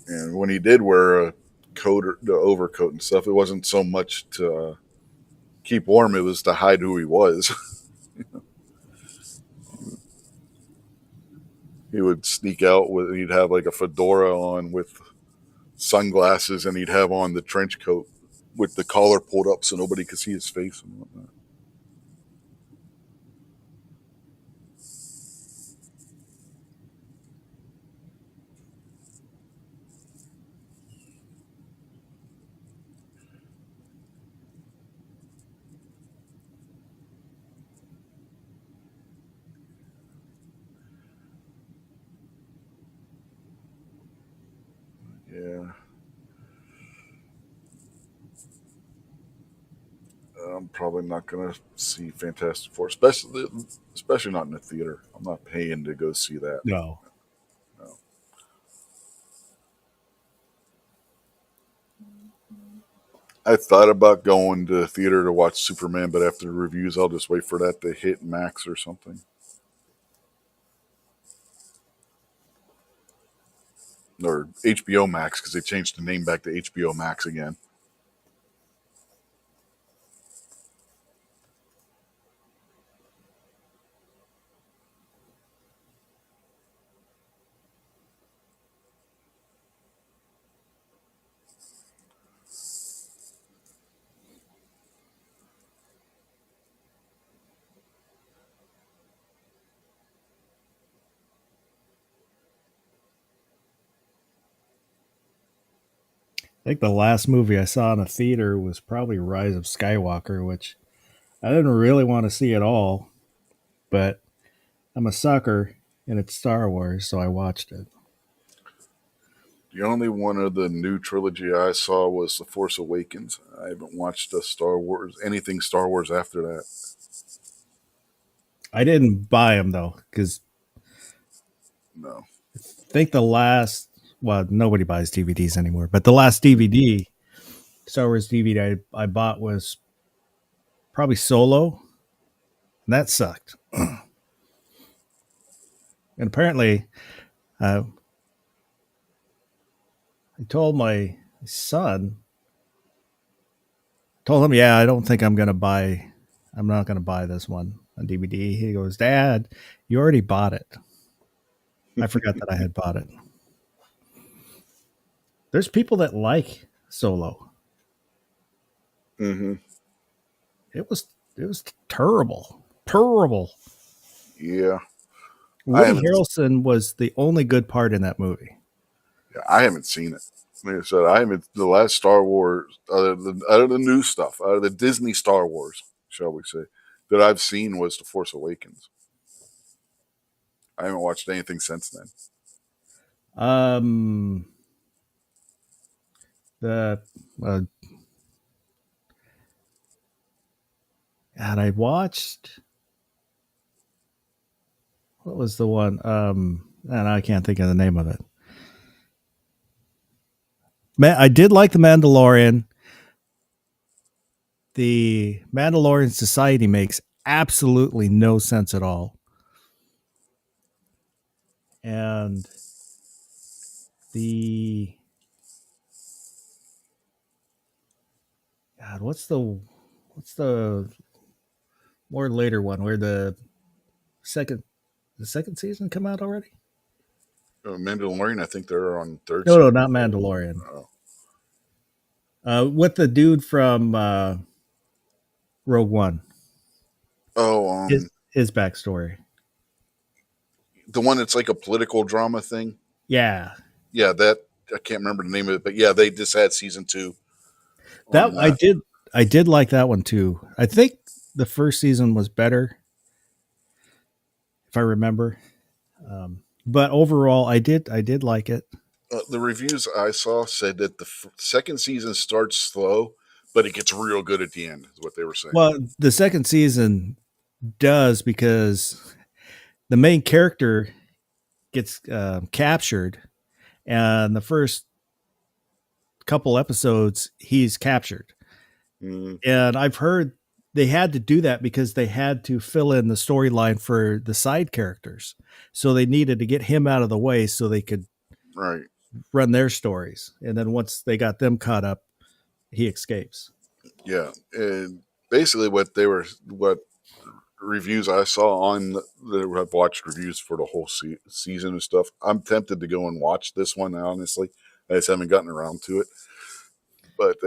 And when he did wear a coat, or the overcoat and stuff, it wasn't so much to keep warm; it was to hide who he was. He would sneak out with, he'd have like a fedora on with sunglasses, and he'd have on the trench coat with the collar pulled up so nobody could see his face and whatnot. Yeah. I'm probably not gonna see Fantastic Four, especially not in the theater. I'm not paying to go see that. No. No. I thought about going to the theater to watch Superman, but after the reviews, I'll just wait for that to hit Max or something. Or HBO Max, because they changed the name back to HBO Max again. I think the last movie I saw in a theater was probably Rise of Skywalker, which I didn't really want to see at all, but I'm a sucker and it's Star Wars, so I watched it. The only one of the new trilogy I saw was The Force Awakens. I haven't watched anything Star Wars after that. I didn't buy them though, because No. I think well, nobody buys DVDs anymore, but the last DVD, Star Wars DVD I bought was probably Solo, and that sucked. And apparently, I told my son, yeah, I don't think I'm not going to buy this one on DVD. He goes, Dad, you already bought it. I forgot that I had bought it. There's people that like Solo. Mm-hmm. It was terrible. Yeah. Woody Harrelson was the only good part in that movie. Yeah, I haven't seen it. Like I said, I haven't. The last Star Wars, out of the new stuff, out of the Disney Star Wars, shall we say, that I've seen was The Force Awakens. I haven't watched anything since then. The and I watched, what was the one? And I can't think of the name of it. I did like The Mandalorian. The Mandalorian Society makes absolutely no sense at all. And what's the more later one where the second season come out already? Mandalorian, I think they're on third. No, not Mandalorian. With the dude from Rogue One. Oh, his backstory. The one that's like a political drama thing. Yeah. That I can't remember the name of it, but yeah, they just had season 2. That I did like that one too. I think the first season was better, if I remember. But overall, I did like it. The reviews I saw said that the second season starts slow, but it gets real good at the end. Is what they were saying. Well, the second season does because the main character gets captured, and the first couple episodes he's captured. And I've heard they had to do that because they had to fill in the storyline for the side characters. So they needed to get him out of the way so they could Right. run their stories. And then once they got them caught up, he escapes. Yeah. And basically what reviews I saw on that I've watched reviews for the whole season and stuff. I'm tempted to go and watch this one, honestly. I just haven't gotten around to it. But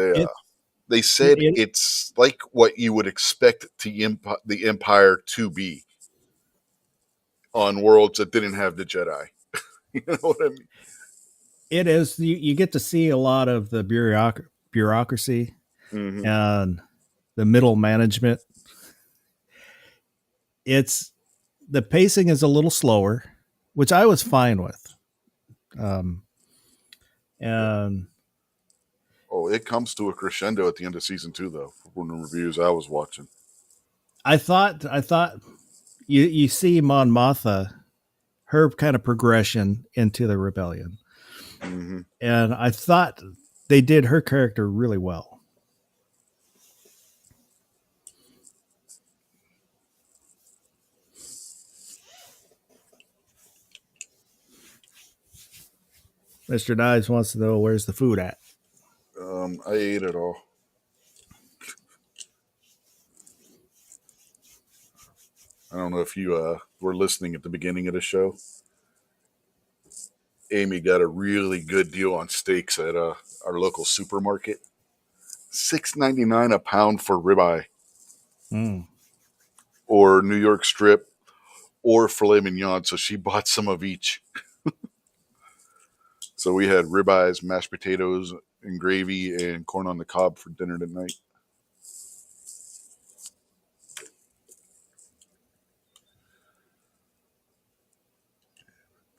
they said it's like what you would expect the Empire to be on worlds that didn't have the Jedi. You know what I mean? It is. You get to see a lot of the bureaucracy and the middle management. The pacing is a little slower, which I was fine with. And it comes to a crescendo at the end of season 2, though. From the reviews I was watching, I thought you see Mon Mothma, her kind of progression into the rebellion, and I thought they did her character really well. Mr. Knives wants to know where's the food at. I ate it all. I don't know if you were listening at the beginning of the show. Amy got a really good deal on steaks at our local supermarket. $6.99 a pound for ribeye, or New York strip, or filet mignon. So she bought some of each. So we had ribeyes, mashed potatoes, and gravy, and corn on the cob for dinner tonight.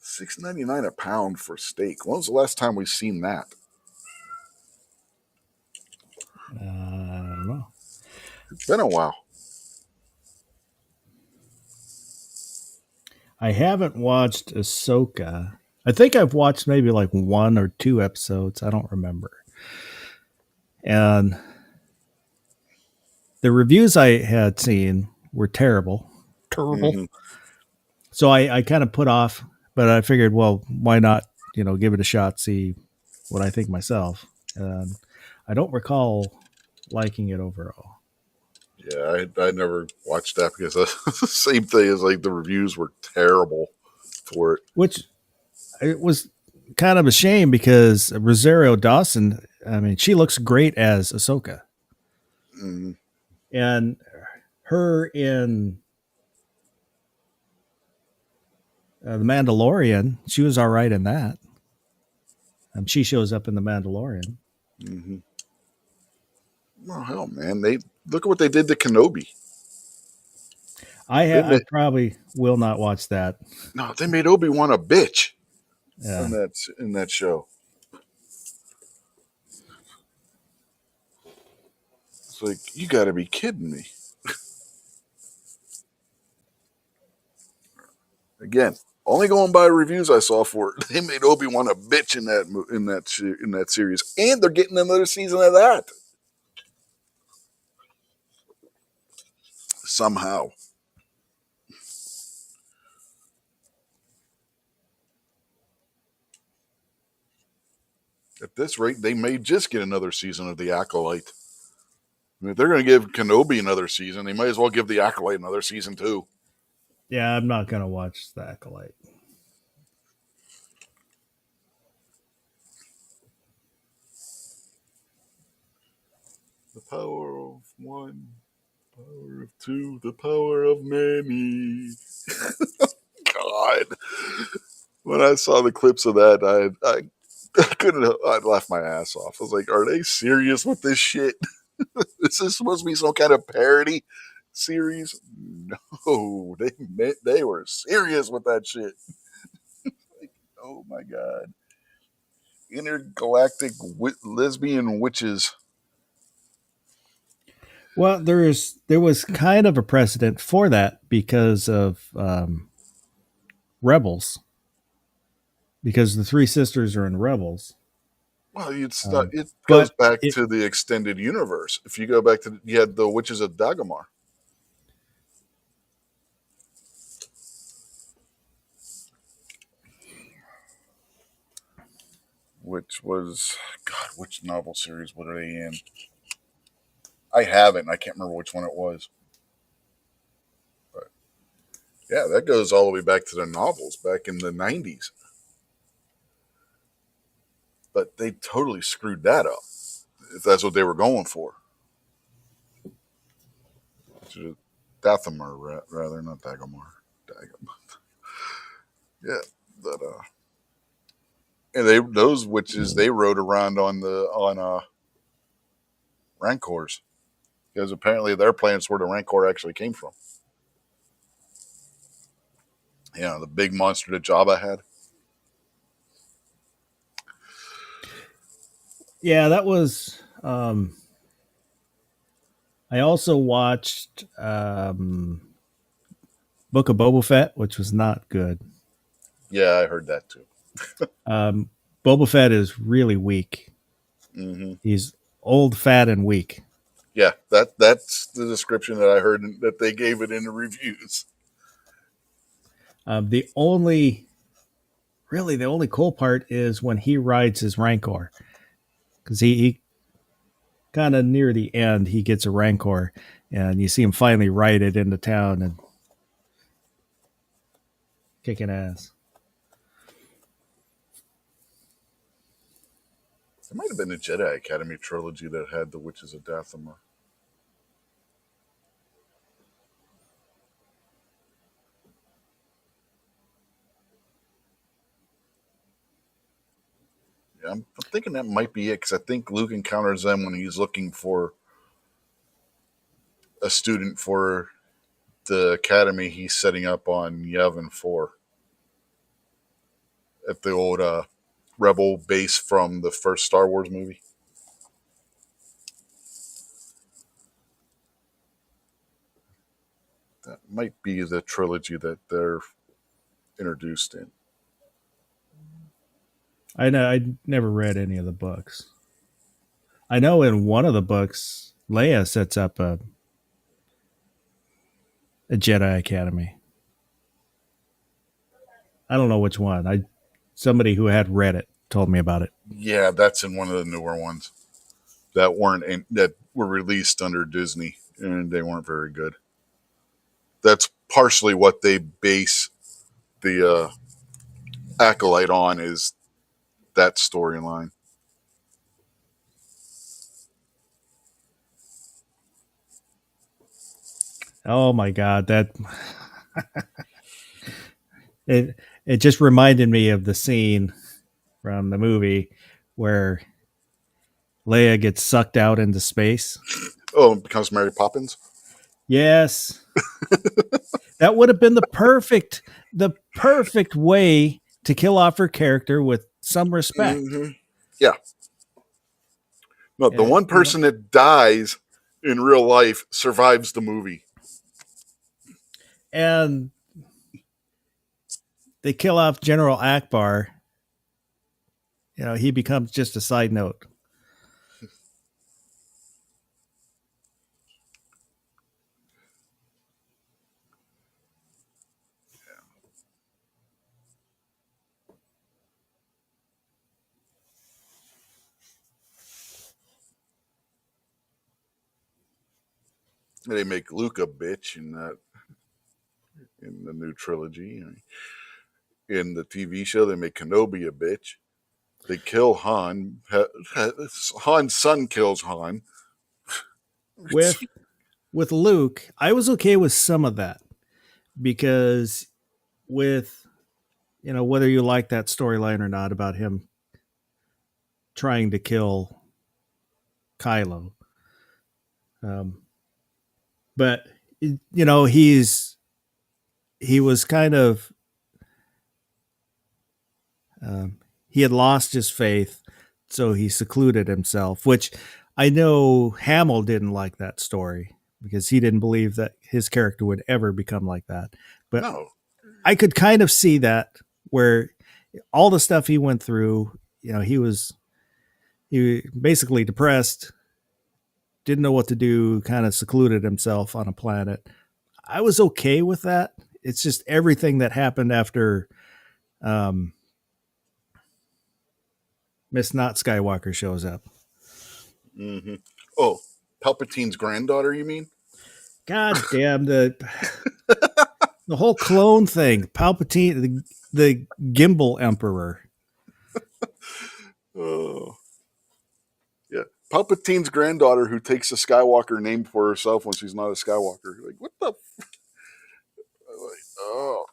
$6.99 a pound for steak. When was the last time we seen that? I don't know. It's been a while. I haven't watched Ahsoka. I think I've watched maybe like 1 or 2 episodes. I don't remember. And the reviews I had seen were terrible. So I kind of put off, but I figured, well, why not, give it a shot, see what I think myself. And I don't recall liking it overall. Yeah, I never watched that because the same thing as like the reviews were terrible for it. Which it was kind of a shame because Rosario Dawson, I mean, she looks great as Ahsoka. And her in The Mandalorian, she was all right in that. She shows up in The Mandalorian. Oh, hell, man. They look at what they did to Kenobi. I probably will not watch that. No, they made Obi-Wan a bitch in that show. It's like, you got to be kidding me. Again, only going by reviews I saw for it. They made Obi-Wan a bitch in that series, and they're getting another season of that somehow. At this rate, they may just get another season of The Acolyte. I mean, if they're going to give Kenobi another season, they might as well give The Acolyte another season too. Yeah, I'm not going to watch The Acolyte. The power of one, power of two, the power of many. God. When I saw the clips of that, I couldn't. I'd laugh my ass off. I was like, "Are they serious with this shit? Is this supposed to be some kind of parody series?" No, they were serious with that shit. Like, oh my god! intergalactic lesbian witches. Well, there was kind of a precedent for that because of Rebels, because the three sisters are in Rebels. Well, Um, it goes but back it, to the extended universe. If you go back to, you had the Witches of Dagomar. Which was, God, which novel series were they in? I haven't. I can't remember which one it was. But yeah, that goes all the way back to the novels back in the 90s. But they totally screwed that up, if that's what they were going for. Dathomir, rather, not Dagomar. Dagomar. Yeah, but and those witches they rode around on Rancors, because apparently their planet's where the Rancor actually came from. You know, the big monster that Jabba had. yeah, that was. I also watched Book of Boba Fett, which was not good. Yeah, I heard that too. Um, Boba Fett is really weak. Hmm. He's old, fat, and weak. Yeah, that's the description that I heard that they gave it in the reviews. The only cool part is when he rides his Rancor, because he kind of near the end he gets a Rancor, and you see him finally ride it into town and kicking ass. It might have been the Jedi Academy trilogy that had the Witches of Dathomir. Yeah, I'm thinking that might be it, because I think Luke encounters them when he's looking for a student for the academy he's setting up on Yavin 4 at the old Rebel base from the first Star Wars movie. That might be the trilogy that they're introduced in. I know I never read any of the books. I know in one of the books, Leia sets up a Jedi Academy. I don't know which one. Somebody who had read it told me about it. Yeah, that's in one of the newer ones that were released under Disney, and they weren't very good. That's partially what they base the Acolyte on, is that storyline. Oh my god, that it just reminded me of the scene from the movie where Leia gets sucked out into space. Oh, it becomes Mary Poppins. Yes. That would have been the perfect way to kill off her character with some respect. Mm-hmm. Yeah. No, the And, one person that dies in real life survives the movie. and they kill off General Akbar. He becomes just a side note. They make Luke a bitch in the new trilogy. In the TV show, they make Kenobi a bitch. They kill Han. Han's son kills Han. With Luke, I was okay with some of that because with whether you like that storyline or not about him trying to kill Kylo, but he was kind of he had lost his faith, so he secluded himself, which I know Hamill didn't like that story because he didn't believe that his character would ever become like that. But No. I could kind of see that, where all the stuff he went through, he basically depressed, didn't know what to do, kind of secluded himself on a planet. I was okay with that. It's just everything that happened after Miss Not Skywalker shows up. Mm-hmm. Oh, Palpatine's granddaughter, you mean? God damn, the whole clone thing. Palpatine, the Gimbal Emperor. Oh. Yeah. Palpatine's granddaughter who takes a Skywalker name for herself when she's not a Skywalker. Like, what the?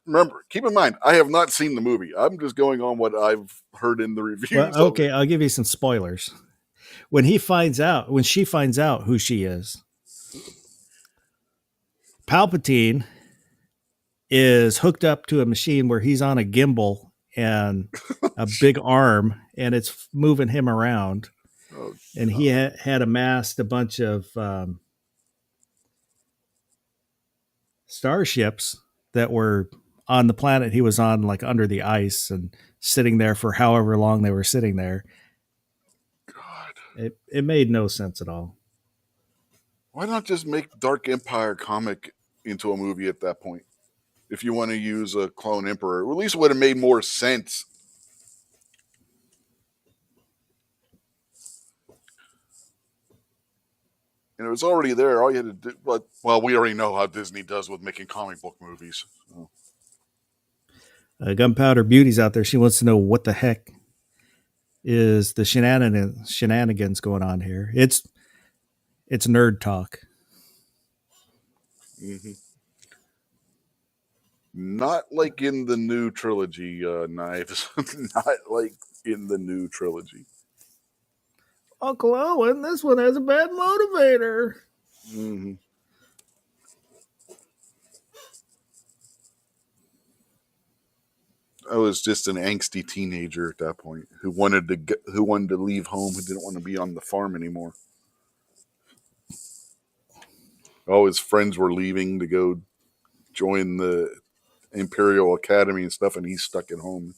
Remember, keep in mind, I have not seen the movie. I'm just going on what I've heard in the reviews. Well, okay, I'll give you some spoilers. When she finds out who she is, Palpatine is hooked up to a machine where he's on a gimbal and a big arm, and it's moving him around. Oh, and he had amassed a bunch of starships that were on the planet he was on, like under the ice, and sitting there for however long they were sitting there. God. It made no sense at all. Why not just make Dark Empire comic into a movie at that point? If you want to use a clone emperor, or at least it would have made more sense. And it was already there. All you had to do, but well, we already know how Disney does with making comic book movies. So. Gunpowder Beauty's out there. She wants to know what the heck is the shenanigans going on here. It's nerd talk. Mm-hmm. Not like in the new trilogy, Knives. Not like in the new trilogy. Uncle Owen, this one has a bad motivator. Mm-hmm. I was just an angsty teenager at that point who wanted to leave home, who didn't want to be on the farm anymore. All his friends were leaving to go join the Imperial Academy and stuff, and he's stuck at home.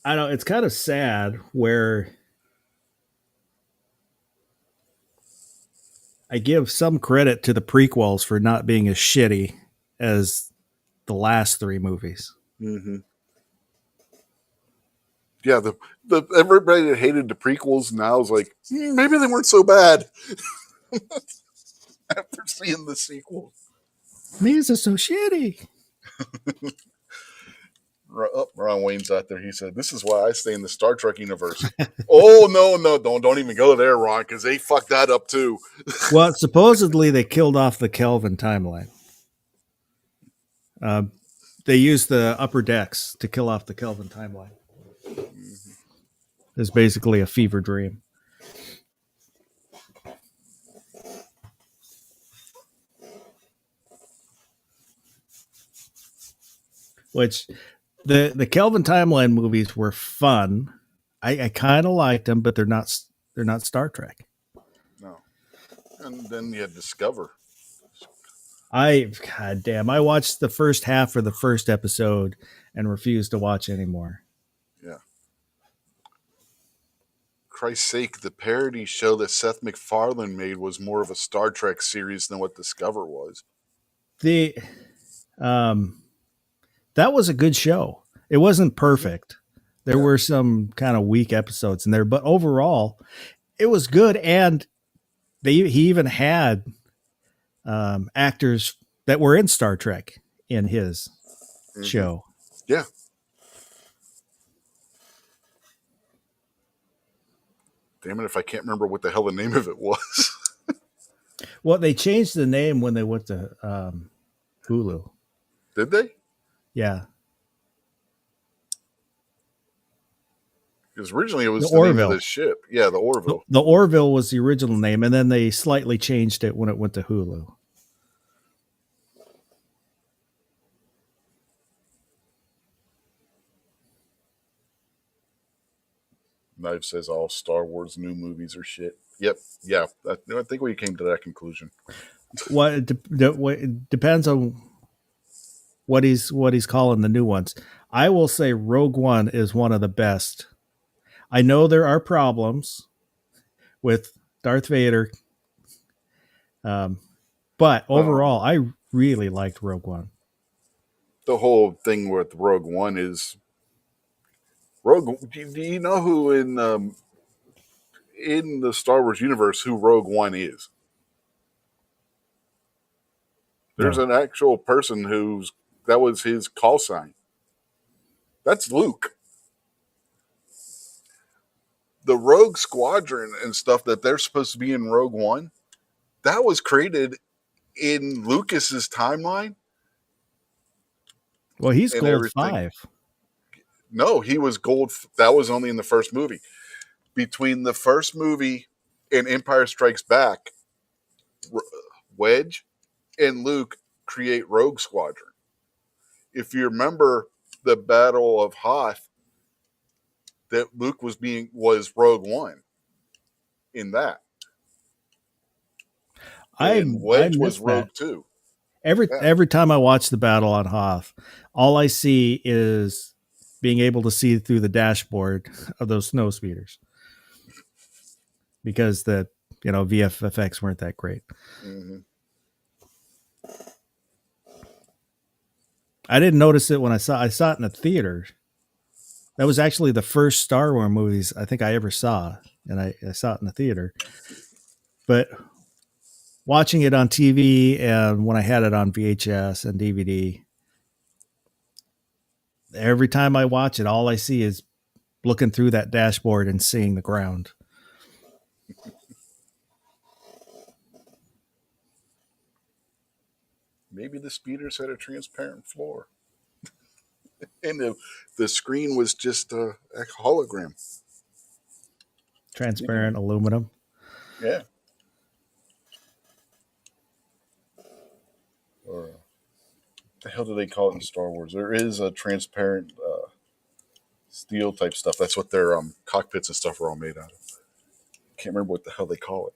I know it's kind of sad where I give some credit to the prequels for not being as shitty as the last three movies. Mm-hmm. Yeah, the everybody that hated the prequels now is like, maybe they weren't so bad after seeing the sequel. These are so shitty. Ron Wayne's out there. He said, "This is why I stay in the Star Trek universe." Oh no, don't even go there, Ron, because they fucked that up too. Well, supposedly they killed off the Kelvin timeline. They used the upper decks to kill off the Kelvin timeline. It's basically a fever dream. Which the Kelvin timeline movies were fun. I kind of liked them, but they're not Star Trek. No. And then you had Discover. God damn, I watched the first half of the first episode and refused to watch anymore. Yeah. Christ's sake, the parody show that Seth MacFarlane made was more of a Star Trek series than what Discover was. That was a good show. It wasn't perfect. There were some kind of weak episodes in there, but overall, it was good. And he even had actors that were in Star Trek in his show. Yeah. Damn it, if I can't remember what the hell the name of it was. Well, they changed the name when they went to Hulu. Did they? Yeah. Because originally it was The the name of Orville. the ship. Yeah, the Orville. The Orville was the original name, and then they slightly changed it when it went to Hulu. Knife says all Star Wars new movies are shit. Yep. Yeah. I think we came to that conclusion. What it depends on what he's calling the new ones. I will say Rogue One is one of the best. I know there are problems with Darth Vader, but overall, I really liked Rogue One. The whole thing with Rogue One is Rogue. Do you know who in the Star Wars universe who Rogue One is? There's No. an actual person that was his call sign. That's Luke. The Rogue Squadron and stuff that they're supposed to be in Rogue One, that was created in Lucas's timeline. Well, he's and Gold everything. 5. No, he was gold. That was only in the first movie. Between the first movie and Empire Strikes Back, Wedge and Luke create Rogue Squadron. If you remember the Battle of Hoth, that Luke was Rogue One in that. And Wedge was Rogue 2. Every time I watch the battle on Hoth, all I see is being able to see through the dashboard of those snow speeders because the VFX weren't that great. Mm-hmm. I didn't notice it when I saw it in the theater. That was actually the first Star Wars movies I think I ever saw, and I saw it in the theater. But watching it on TV and when I had it on VHS and DVD, every time I watch it, all I see is looking through that dashboard and seeing the ground. Maybe the speeders had a transparent floor. And the screen was just a hologram. Transparent aluminum. Yeah. Or what the hell do they call it in Star Wars? There is a transparent steel type stuff. That's what their cockpits and stuff are all made out of. Can't remember what the hell they call it.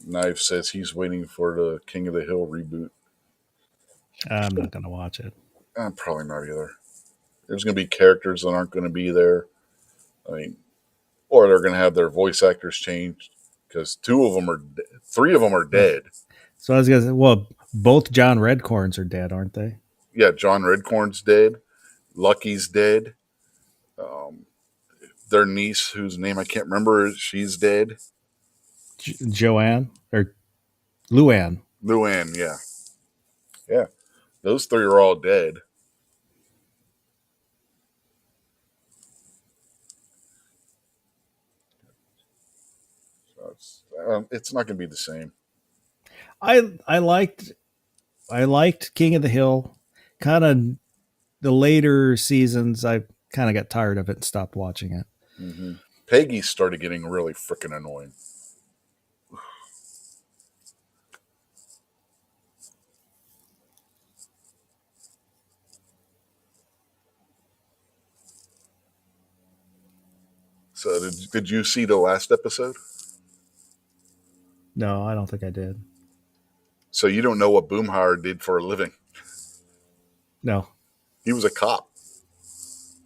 Knife says he's waiting for the King of the Hill reboot. I'm not going to watch it. I'm probably not either. There's going to be characters that aren't going to be there. I mean, or they're going to have their voice actors changed because 3 of them are dead. So I was going to say, well, both John Redcorns are dead, aren't they? Yeah, John Redcorn's dead. Lucky's dead. Their niece, whose name I can't remember, she's dead. Joanne or Luann. Luann, yeah. Yeah. Those 3 are all dead. So it's not going to be the same. I liked King of the Hill. Kind of the later seasons, I kind of got tired of it and stopped watching it. Mm-hmm. Peggy started getting really freaking annoying. So did you see the last episode? No, I don't think I did. So you don't know what Boomhauer did for a living? No. He was a cop.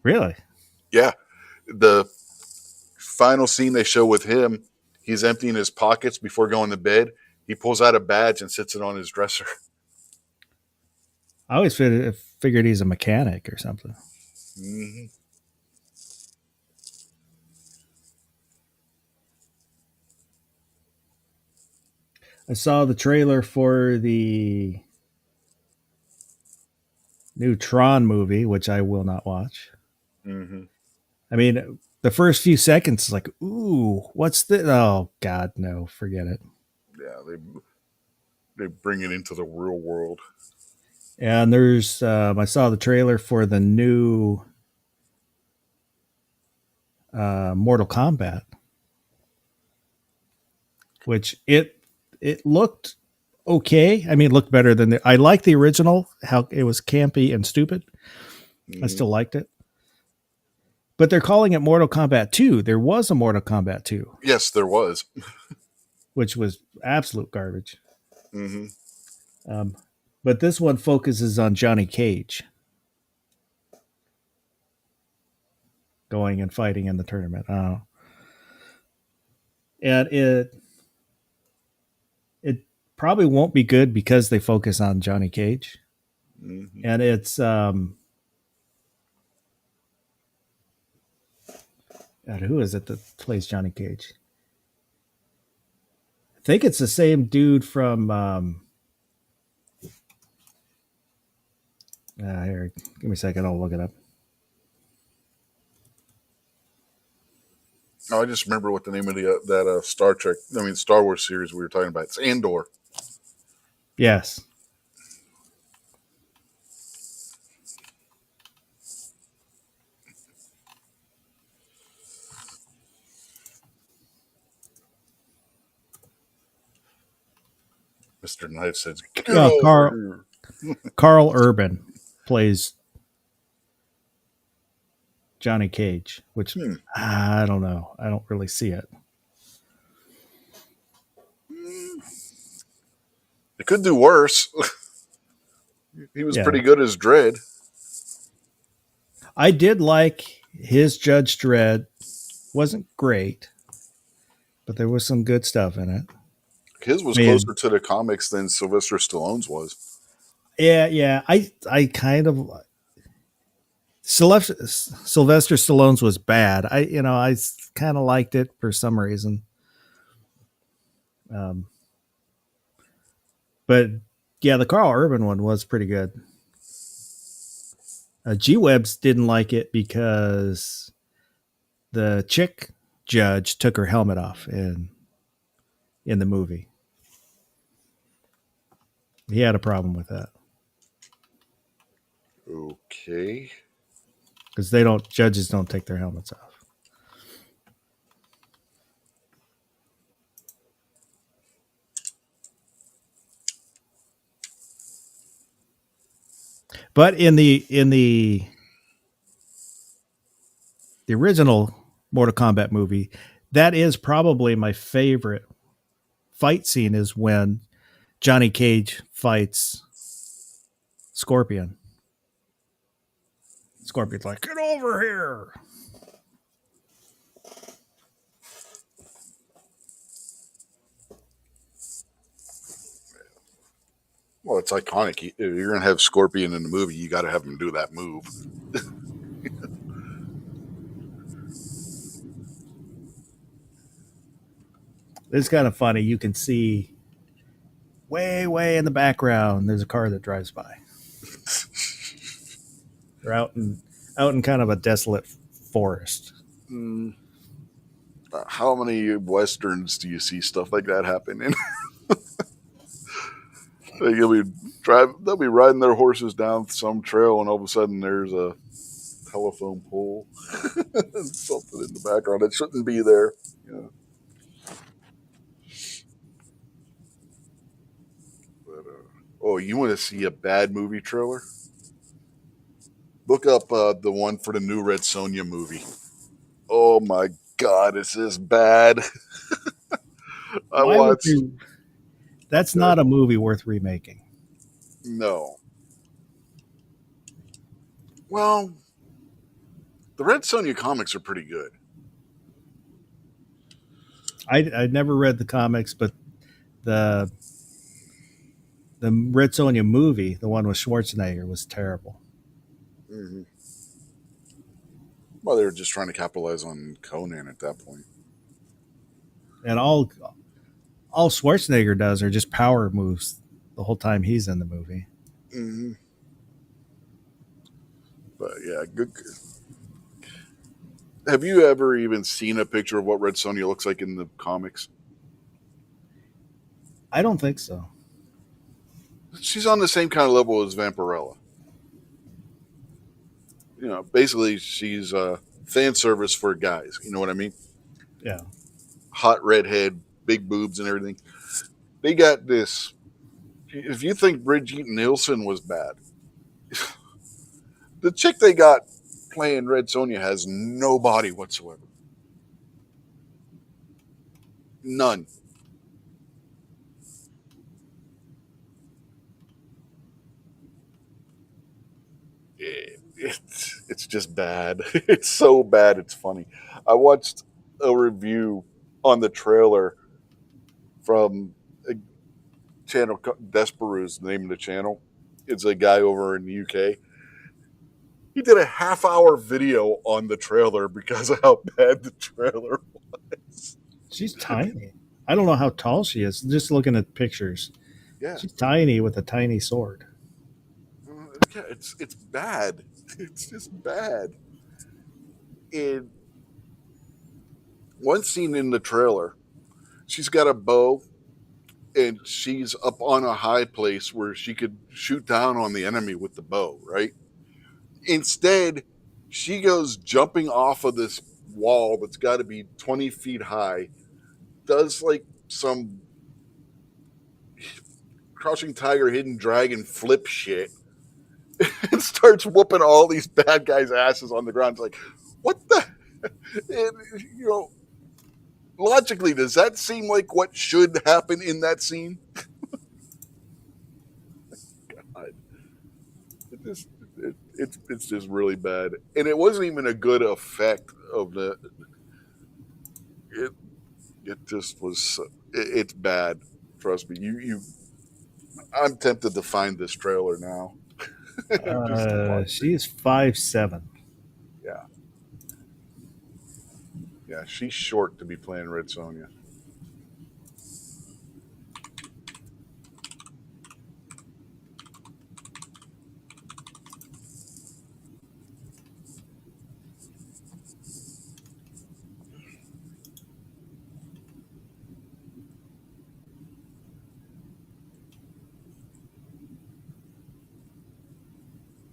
Really? Yeah. The final scene they show with him, he's emptying his pockets before going to bed. He pulls out a badge and sits it on his dresser. I always figured he's a mechanic or something. Mm-hmm. I saw the trailer for the new Tron movie, which I will not watch. Mm-hmm. I mean, the first few seconds is like, ooh, what's this? Oh God, no, forget it. Yeah, they bring it into the real world. And there's I saw the trailer for the new Mortal Kombat, which it looked okay. I mean, it looked better than I like the original. How it was campy and stupid. I still liked it. But they're calling it Mortal Kombat 2. There was a Mortal Kombat 2. Yes, there was. Which was absolute garbage. Mm-hmm. But this one focuses on Johnny Cage going and fighting in the tournament. And it probably won't be good because they focus on Johnny Cage. Mm-hmm. And it's God, who is it that plays Johnny Cage? I think it's the same dude from here, give me a second, I'll look it up. Oh, I just remember what the name of that Star Wars series we were talking about. It's Andor. Yes. Mr. Knife says, Carl Urban plays Johnny Cage, which I don't know. I don't really see it. It could do worse. He was pretty good as Dredd. I did like his Judge Dredd. Wasn't great, but there was some good stuff in it. His was closer to the comics than Sylvester Stallone's was. Yeah. I kind of Sylvester Stallone's was bad. I kind of liked it for some reason. But yeah, the Carl Urban one was pretty good. G-Webs didn't like it because the chick judge took her helmet off in the movie. He had a problem with that. Okay. Because judges don't take their helmets off. But in the original Mortal Kombat movie, that is probably my favorite fight scene, is when Johnny Cage fights Scorpion. Scorpion's like, get over here. Well, it's iconic. If you're going to have Scorpion in the movie, you got to have him do that move. It's kind of funny. You can see way in the background, there's a car that drives by. They're out in kind of a desolate forest. How many westerns do you see stuff like that happen in? They'll be riding their horses down some trail, and all of a sudden there's a telephone pole and something in the background that shouldn't be there. Yeah. But, you want to see a bad movie trailer? Look up the one for the new Red Sonja movie. Oh my God, is this bad? That's not a movie worth remaking. No. Well, the Red Sonja comics are pretty good. I never read the comics, but the Red Sonja movie, the one with Schwarzenegger, was terrible. Mm-hmm. Well, they were just trying to capitalize on Conan at that point. And all Schwarzenegger does are just power moves the whole time he's in the movie. Mm-hmm. But yeah, good. have you ever even seen a picture of what Red Sonja looks like in the comics? I don't think so. She's on the same kind of level as Vampirella. You know, basically she's fan service for guys. You know what I mean? Yeah. Hot redhead, big boobs and everything. They got this. If you think Brigitte Nielsen was bad, the chick they got playing Red Sonja has no body whatsoever. None. It's just bad. It's so bad. It's funny. I watched a review on the trailer from a channel, Despereau's the name of the channel. It's a guy over in the UK. He did a half-hour video on the trailer because of how bad the trailer was. She's tiny. I don't know how tall she is. Just looking at pictures. Yeah. She's tiny with a tiny sword. Yeah, it's bad. It's just bad. In one scene in the trailer, she's got a bow and she's up on a high place where she could shoot down on the enemy with the bow, right? Instead, she goes jumping off of this wall that's got to be 20 feet high, does like some Crouching Tiger, Hidden Dragon flip shit, and starts whooping all these bad guys' asses on the ground. It's like, what the? And, you know, logically, does that seem like what should happen in that scene? God, it's just really bad, and it wasn't even a good effect of the. It just was. It's bad. Trust me. I'm tempted to find this trailer now. She is 5'7". Yeah. Yeah, she's short to be playing Red Sonja.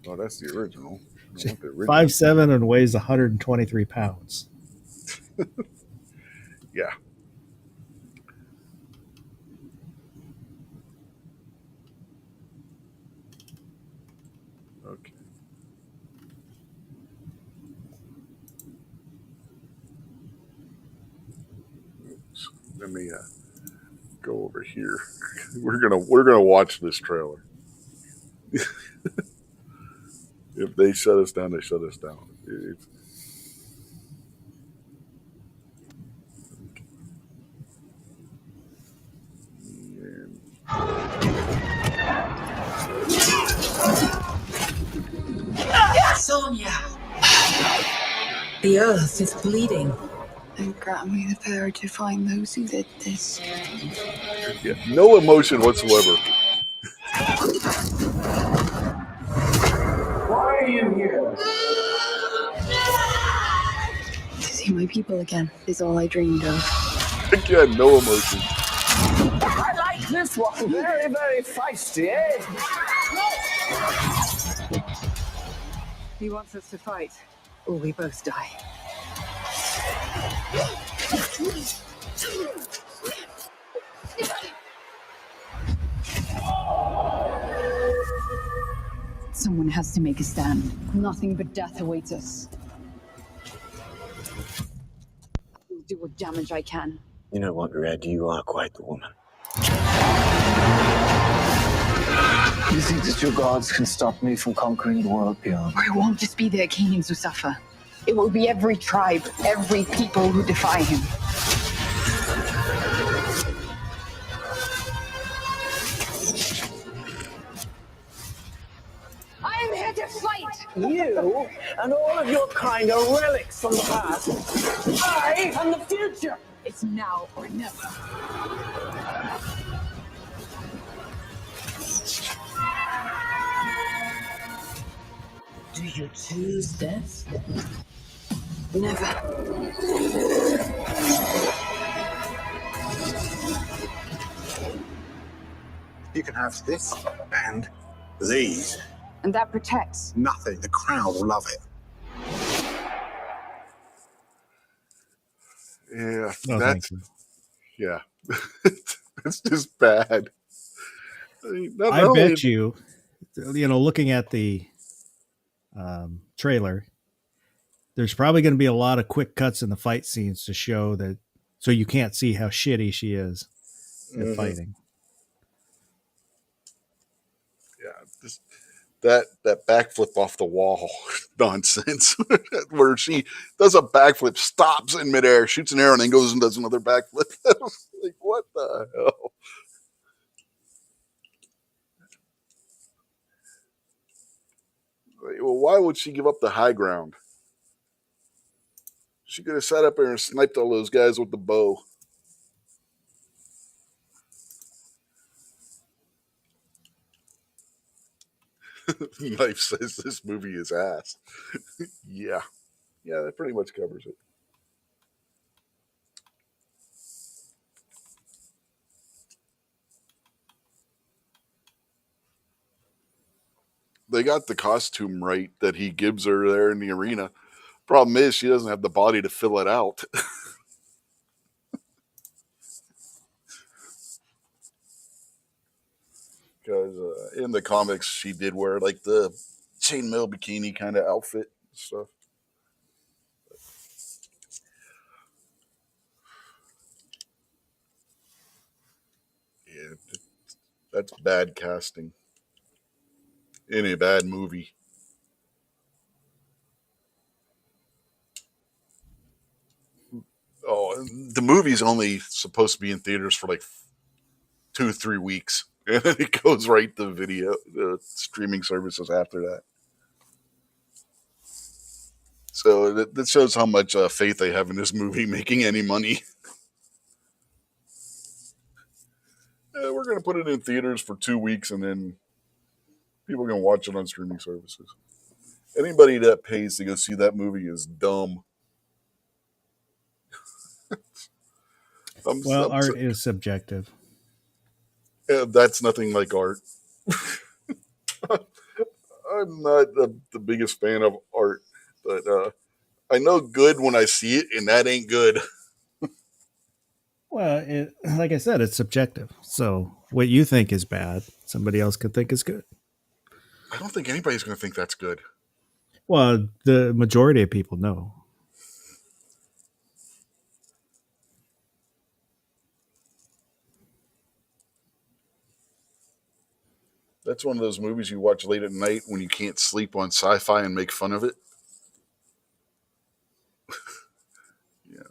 Oh, that's the original. 5'7" and weighs 123 pounds. Yeah. Okay. Oops. Let me go over here. We're gonna watch this trailer. If they shut us down, they shut us down. Sonja! The earth is bleeding. And grant me the power to find those who did this. Yeah, no emotion whatsoever. Why are you here? To see my people again is all I dreamed of. Again, no emotion. I like this one. Very, very feisty, eh? He wants us to fight, or we both die. Someone has to make a stand. Nothing but death awaits us. I'll do what damage I can. You know what, Red? You are quite the woman. You think that your gods can stop me from conquering the world beyond? Or it won't just be the Acadians who suffer. It will be every tribe, every people who defy him. I am here to fight! You and all of your kind are relics from the past. I am the future! It's now or never. Do you choose death? Never. You can have this and these. And that protects. Nothing. The crowd will love it. Yeah, No, that's thank you. yeah. It's just bad. I mean, not I only- bet you, looking at the trailer, there's probably going to be a lot of quick cuts in the fight scenes to show that, so you can't see how shitty she is at Mhm. fighting. Yeah, just that backflip off the wall nonsense, where she does a backflip, stops in midair, shoots an arrow, and then goes and does another backflip. Like, what the hell? Like, well, why would she give up the high ground? She could have sat up there and sniped all those guys with the bow. Knife says this movie is ass. Yeah, that pretty much covers it. They got the costume right that he gives her there in the arena. Problem is, she doesn't have the body to fill it out. Because in the comics, she did wear like the chainmail bikini kind of outfit and stuff. Yeah, that's bad casting in a bad movie. Oh, the movie's only supposed to be in theaters for like 2-3 weeks, and then it goes right to video, streaming services after that. So that shows how much faith they have in this movie making any money. We're going to put it in theaters for 2 weeks, and then people can watch it on streaming services. Anybody that pays to go see that movie is dumb. Art is subjective. That's nothing like art. I'm not the biggest fan of art, but I know good when I see it, and that ain't good. Well, like I said, it's subjective. So what you think is bad, somebody else could think is good. I don't think anybody's going to think that's good. Well, the majority of people know. That's one of those movies you watch late at night when you can't sleep on Sci-Fi and make fun of it. Yeah.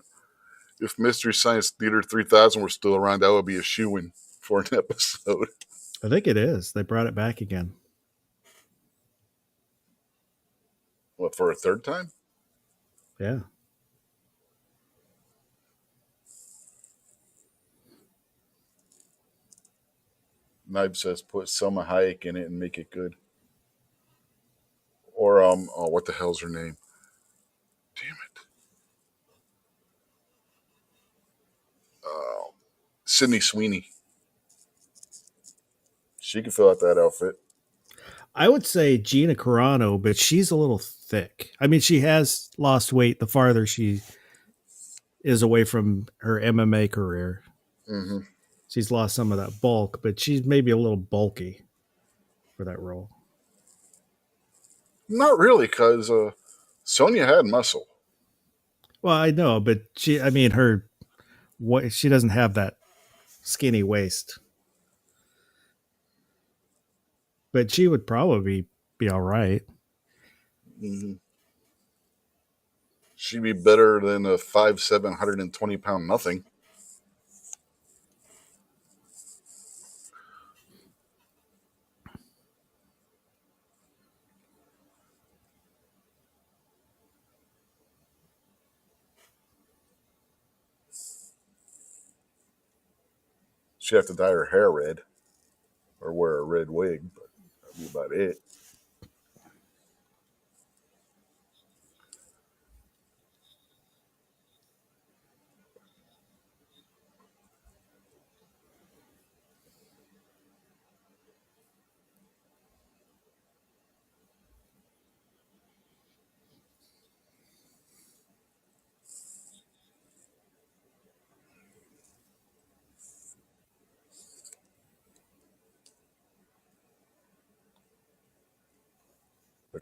If Mystery Science Theater 3000 were still around, that would be a shoo-in for an episode. I think it is. They brought it back again. What, for a third time? Yeah. Knibe says put Selma Hayek in it and make it good. Or what the hell's her name? Damn it. Sydney Sweeney. She could fill out that outfit. I would say Gina Carano, but she's a little thick. I mean, she has lost weight the farther she is away from her MMA career. Mm-hmm. She's lost some of that bulk, but she's maybe a little bulky for that role. Not really, because Sonya had muscle. Well, I know, but she doesn't have that skinny waist. But she would probably be all right. Mm-hmm. She'd be better than a 5'7", 120-pound nothing. She'd have to dye her hair red or wear a red wig, but that'd be about it.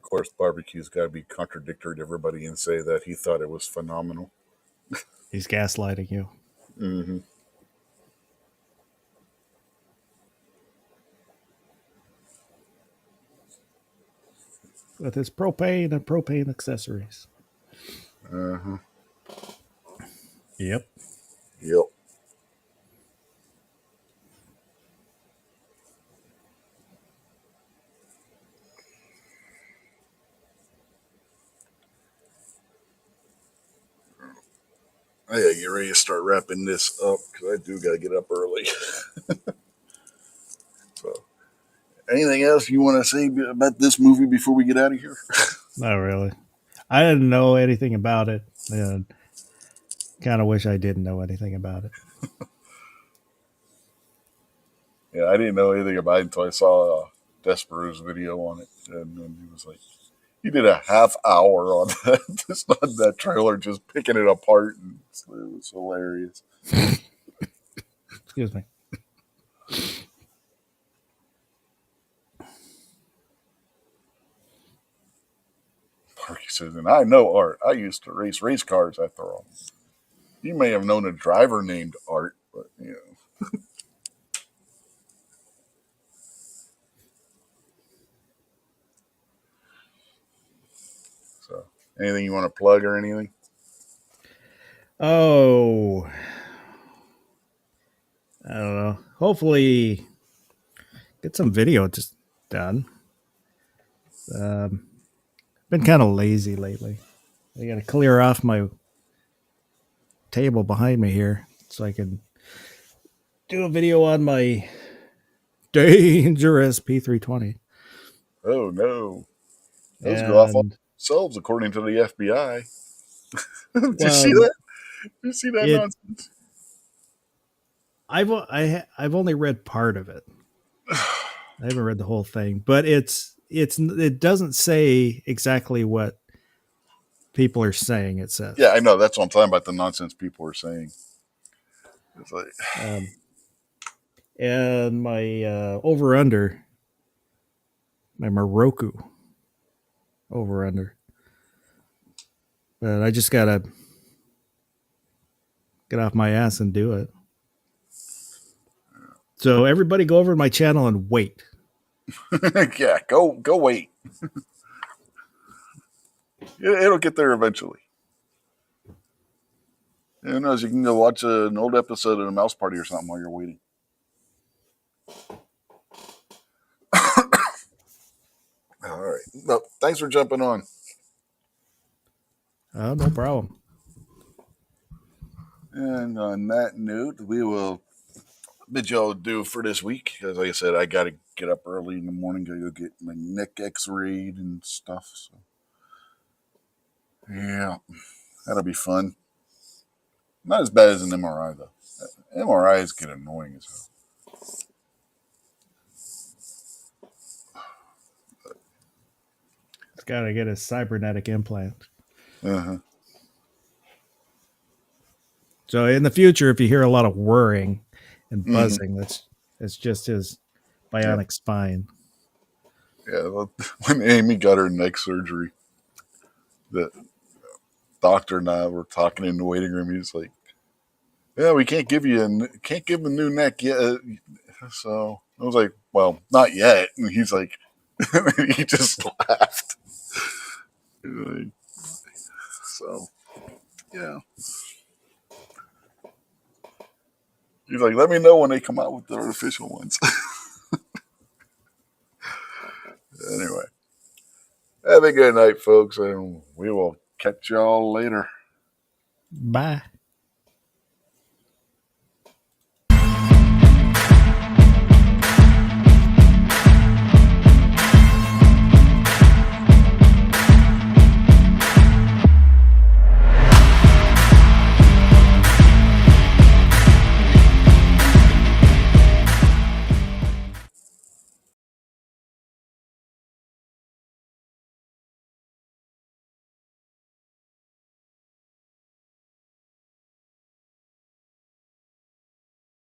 course, barbecue's got to be contradictory to everybody and say that he thought it was phenomenal. He's gaslighting you. Mm-hmm. With his propane and propane accessories. Uh-huh. Yep. Yep. I gotta get ready to start wrapping this up because I do gotta get up early. So, anything else you want to say about this movie before we get out of here? Not really. I didn't know anything about it, and kind of wish I didn't know anything about it. Yeah, I didn't know anything about it until I saw Desperado's video on it, and then he was like, he did a half hour on that, just on that trailer, just picking it apart, and it was hilarious. Excuse me. Parky says, and I know Art. I used to race cars after all. You may have known a driver named Art, but you know. So, anything you want to plug or anything? Oh, I don't know. Hopefully, get some video just done. Been kind of lazy lately. I got to clear off my table behind me here so I can do a video on my dangerous P320. Oh no, those go off on And themselves, according to the FBI. Did you well, see that? Did you see that it- nonsense? I've only read part of it. I haven't read the whole thing, but it doesn't say exactly what people are saying. It says, Yeah, I know. That's what I'm talking about. The nonsense people are saying. It's like, and my over under, my Moroku over under, but I just gotta get off my ass and do it. So everybody, go over to my channel and wait. yeah, go wait. It'll get there eventually. Who knows? You can go watch an old episode of the Mouse Party or something while you're waiting. All right. Well, thanks for jumping on. No problem. And on that note, we will bid y'all adieu for this week. As like I said, I got to get up early in the morning to go get my neck x-rayed and stuff. So, yeah, that'll be fun. Not as bad as an MRI, though. MRIs get annoying as hell. It's got to get a cybernetic implant. Uh-huh. So in the future, if you hear a lot of whirring and buzzing, that's just his bionic spine. Yeah, well, when Amy got her neck surgery, the doctor and I were talking in the waiting room. He was like, "Yeah, we can't give him a new neck yet." So I was like, "Well, not yet." And he's like, he just laughed. So, yeah. He's like, "Let me know when they come out with the artificial ones." Anyway, have a good night, folks, and we will catch y'all later. Bye.